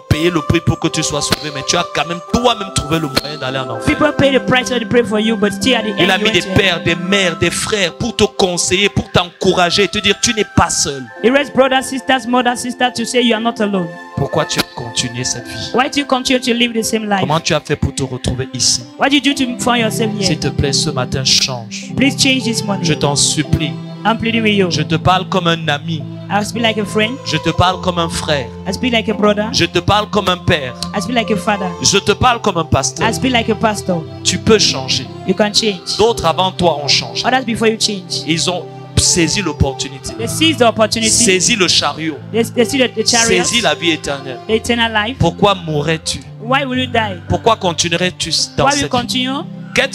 payé le prix pour que tu sois sauvé, mais tu as quand même toi-même trouvé le moyen d'aller en enfer? People pay the price to pray for you, but still at the end Il a you mis went des to hell. pères, des mères, des frères pour te conseiller, pour t'encourager, te dire tu n'es pas seul. He raised brothers, sisters, mothers, sisters to say you are not alone. Pourquoi tu as continué cette vie? Why do you continue to live the same life? Comment tu as fait pour te retrouver ici? What did you do to find yourself here? S'il te plaît, ce matin, change. Please change this morning. Je t'en supplie. I'm pleading with you. Je te parle comme un ami. I speak like a friend. Je te parle comme un frère. I speak like a brother. Je te parle comme un père. I speak like a father. Je te parle comme un pasteur. I speak like a pastor. Tu peux changer. You can change. D'autres avant toi ont changé. Others before you change. Ils ont saisi l'opportunité. They seize the opportunity. Saisi le chariot. They see the chariot, Saisi la vie éternelle. the eternal life. Pourquoi mourrais-tu? Why will you die? Pourquoi continuerais-tu dans Why will you cette vie? continue?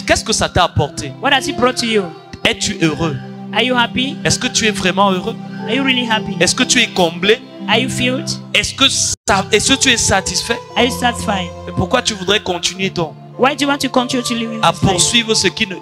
Qu'est-ce que ça t'a apporté? What has it brought to you? Es-tu heureux? Are you happy? Est-ce que tu es vraiment heureux? Are you really happy? Est-ce que tu es comblé? Are you filled? Est-ce que tu es satisfait? Are you satisfied? Et pourquoi tu voudrais continuer donc Why do you want to continue to live in à this life? poursuivre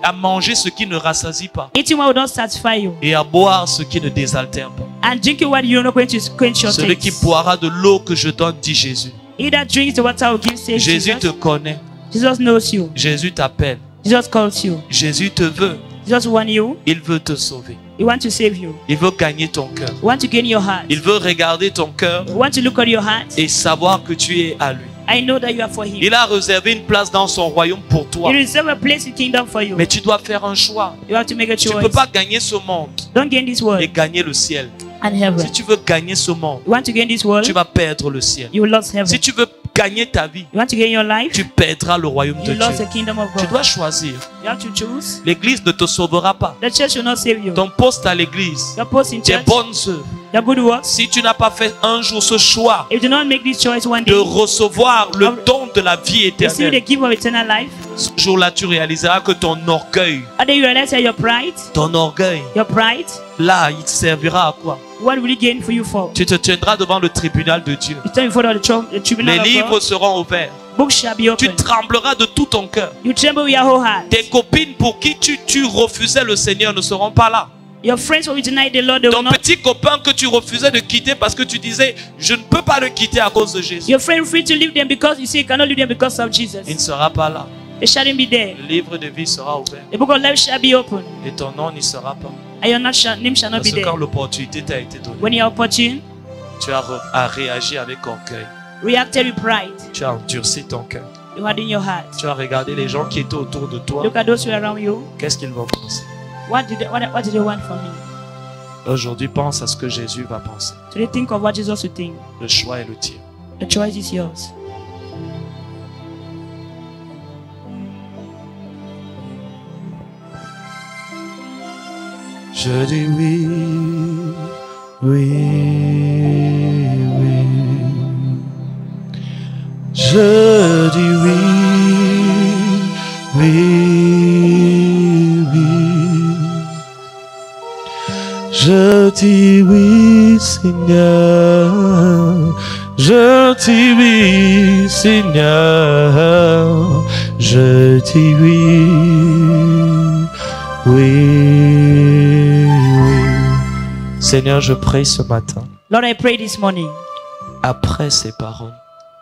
à manger ce qui ne rassasie pas Eating what will not satisfy you, et à boire ce qui ne désaltère pas? and drinking what you're not going to quench your Celui qui thirst. boira de l'eau que je donne, dit Jésus. He that drinks the water will give says Jésus te Jesus. connaît. Jesus knows you. Jésus t'appelle. Jesus calls you. Jésus te veut. Jesus wants you. Il veut te sauver. He wants to save you. Il veut gagner ton cœur. He wants to gain your heart. Il veut regarder ton cœur He wants to look at your heart. et savoir que tu es à lui. I know that you are for him. Il a réservé une place dans son royaume pour toi. He reserved a place in the kingdom for you. Mais tu dois faire un choix. You have to make a Tu ne choice. peux pas gagner ce monde Don't gain this et world gagner le ciel. and heaven. Si tu veux gagner ce monde, You want to gain this world, tu vas perdre le ciel. you will lose heaven. Si tu veux gagner ta vie, You want to gain your life, tu perdras le royaume de you lose the Dieu. kingdom of Tu God. dois choisir. You have to choose. L'église ne te sauvera pas. The church will not save you. Ton poste à l'église, Your post in tes church, bonnes œuvres. your good works. Si tu n'as pas fait un jour ce choix If you do not make this choice one de day, recevoir le don de la vie receive the éternelle, gift of eternal life. ce jour-là, tu réaliseras que ton orgueil, And then you realize that your pride, là, il te servira à quoi? what will it gain for you for? Tu te tiendras devant le tribunal de Dieu. You stand before the tribunal Les of livres God. seront ouverts. Books shall be Tu opened. trembleras de tout ton cœur. You tremble with your whole heart. Tes copines pour qui tu refusais le Seigneur ne seront pas là. Your friends will deny the Lord. They will Ton not. petit copain que tu refusais de quitter parce que tu disais je ne peux pas le quitter à cause de Jésus, Your friend free to leave them because you say you cannot leave them because of Jesus. il ne sera pas là. They shouldn't be there. Le livre de vie sera ouvert The book of life shall be open, et ton nom n'y sera pas. and your name shall not Parce be que quand there. l'opportunité t'a été donnée, When you are opportune, Tu as réagi avec orgueil. reacted with pride. Tu as endurci ton cœur. You hardened your heart. Tu as regardé les gens qui étaient autour de toi. Look at those who are around you. Qu'est-ce qu'ils vont penser? What do they want from me? Aujourd'hui, pense à ce que Jésus va penser. Today, think of what Jesus would think. Le choix est le tien. The choice is yours. Je dis oui, oui, oui. Je dis oui, oui, oui. Je dis oui, Seigneur. Je dis oui, Seigneur. Je dis oui, oui, oui. Seigneur, je prie ce matin. Lord, I pray this morning. Après ces paroles,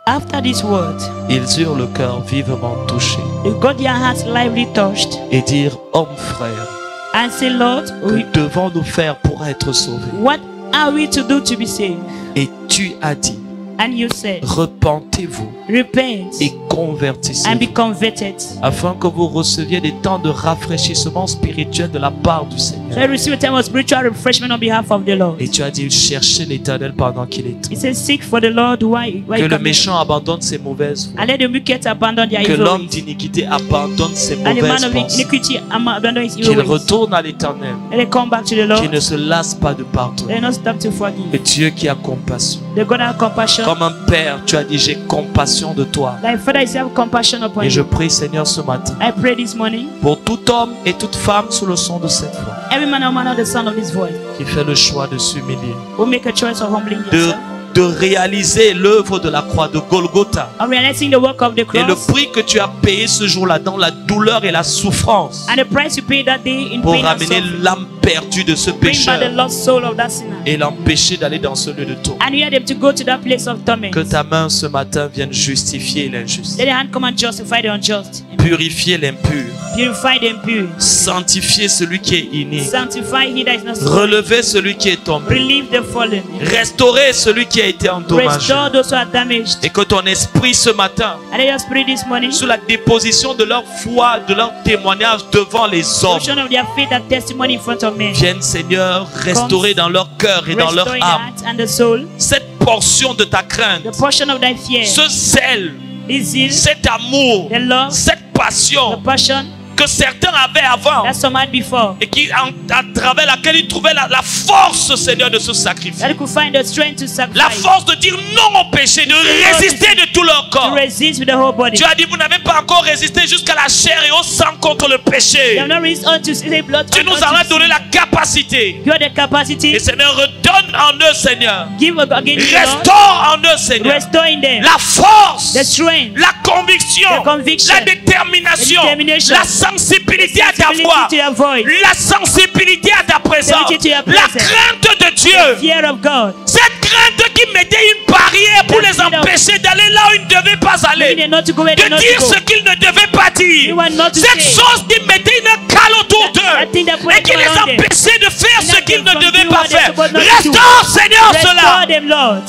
After these words, ils eurent le cœur vivement touché they got their hearts lively touched et dirent, homme frère, and say, Lord, que devons-nous faire pour être sauvés? what are we to do to be saved? Et tu as dit, And you said, repentez-vous repent et and convertissez-vous, be converted. afin que vous receviez des temps de rafraîchissement spirituel de la part du So Seigneur. I receive a time of spiritual refreshment on behalf of the Lord. Et tu as dit, cherchez l'Éternel pendant qu'il est temps. He says, seek for the Lord while Que he le cometh. méchant abandonne ses mauvaises voies. And let the wicked abandon their Que evil l'homme ways. d'iniquité abandonne ses And the man mauvaises of pensées. iniquity abandon his Qu'il evil ways. retourne à l'Éternel. Let them come back to the Lord. Qu'il ne se lasse pas de pardonner. Let them not stop to Et forgive. Dieu qui a compassion. The God have compassion. Comme un père, tu as dit, j'ai compassion de toi. Like Father is have compassion upon Et je you. prie, Seigneur, ce matin, I pray this morning, pour tout homme et toute femme sous le son de cette voix, every man or woman of the sound of his voice qui fait le choix de s'humilier, will make a choice of humbling de, yourself, de réaliser l'œuvre de la croix de Golgotha of realizing the work of the et le cross prix que tu as payé ce jour-là dans la douleur et la souffrance and the price you paid that day in pour pain and ramener suffering. l'âme perdue de ce Bring back the pécheur lost soul of that sinner. et l'empêcher d'aller dans ce lieu de tour. And you had them to go to that place of torment. Que ta main ce matin vienne justifier l'injuste, Let the hand come and justify the unjust. purifier l'impur, Purify the impure. sanctifier celui qui est inique, Sanctify he that is not so. relever celui qui est tombé, Relieve the fallen. restaurer celui qui a été endommagé. Restore those who are damaged. Et que ton esprit ce matin, And let your spirit this morning, sous la déposition de leur foi, de leur témoignage devant les hommes, portion of their faith and testimony in front of men. vienne, Seigneur, restaurer dans leur cœur et dans leur Restore the âme heart and the soul. cette portion de ta crainte, The portion of thy fear. ce zèle, This zeal. cet amour, The love. cette The passion passion que certains avaient avant that some had before. et qui, à travers laquelle ils trouvaient la force, Seigneur, de se sacrifier. That they could find the strength to La sacrifice. force de dire non au péché, de résister de tout leur To corps. resist with the whole body. Tu as dit, vous n'avez pas encore résisté jusqu'à la chair et au sang contre le They péché. have not resist unto say blood. Tu nous en as donné la capacité. You have the capacity. Et Seigneur, redonne en eux, Seigneur. Give again to the Lord. Restaure en eux, Seigneur. Restore in them La force, the strength, la conviction, the conviction, la détermination, the determination, la sensibilité à ta sensibility voix, to your voice, la sensibilité à ta présence, Sensibility to your la presence. crainte de Dieu. fear of God. Cette crainte qui mettait une barrière pour That les fear of- empêcher d'aller là où ils ne devaient pas They aller. not to go where De they not dire to go. ce qu'ils ne devaient pas dire. They were not to Cette say. chose qui mettait une cale autour That thing that d'eux put et qui them les around them. empêchait de faire And ce that qu'ils them ne from devaient doing pas what they're faire. supposed not to do. Restaure, Seigneur, Restore cela. them, Lord.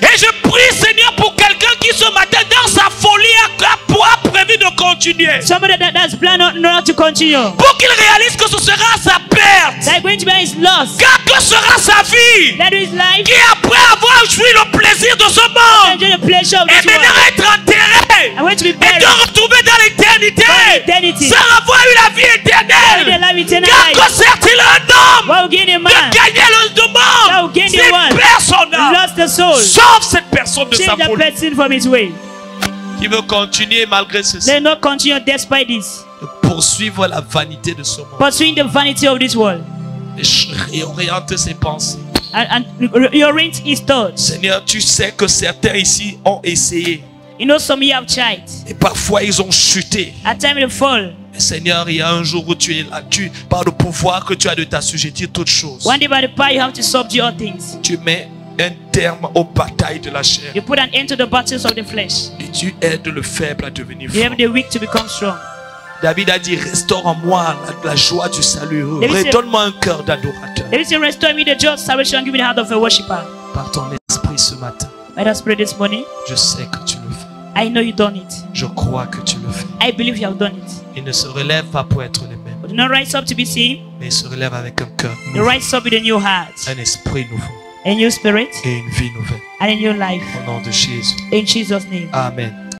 Et je prie, Seigneur, pour quelqu'un qui ce matin, dans sa folie, a prévu de continuer. Somebody that's planned not to continue. Pour qu'il réalise que ce sera sa perte. That going to be his loss. Car que sera sa vie. That is life. Qui après avoir joui le plaisir de ce monde, Enjoy the pleasure of et this maintenant world. être enterré. I want to be Et buried. de retrouver dans l'éternité. Dans l'éternité. Sans avoir eu la vie Only the éternelle. life eternal Car life. que sert-il un homme What will gain a de man? gagner le That will monde gain the s'il one. perd son âme? Lost the soul. Sauve cette personne de sa Change the folie. person from his way. Qui veut continuer malgré ceci. Let not continue despite this. De poursuivre la vanité de ce monde. Pursuing the vanity of this world. Et réorienter ses pensées. And reorient his thoughts. Seigneur, tu sais que certains ici ont essayé. You know some here have tried. Et parfois ils ont chuté. At time they fall. Mais Seigneur, il y a un jour où tu es là. Par le pouvoir que tu as de t'assujettir toutes choses. One day by the power you have to subdue all things. Tu mets un terme aux batailles de la chair. You put an end to the battles of the flesh. Et tu aides le faible à devenir You fort. have the weak to become strong. David a dit, restaure en moi la joie du salut. David said- Redonne-moi un cœur d'adorateur. David said, restore me the joy of salvation and give me the heart of a worshipper. par ton esprit ce matin. Let us pray this morning. Je sais que tu le fais. I know you done it. Je crois que tu le fais. I believe you have done it. Ils ne se relèvent pas pour être les mêmes, But do not rise up to be seen. mais ils se relèvent avec un cœur You nouveau, rise up with a new heart, un esprit nouveau a new spirit, et une vie nouvelle. and a new life. Au nom de Jésus. In Jesus' name. Amen.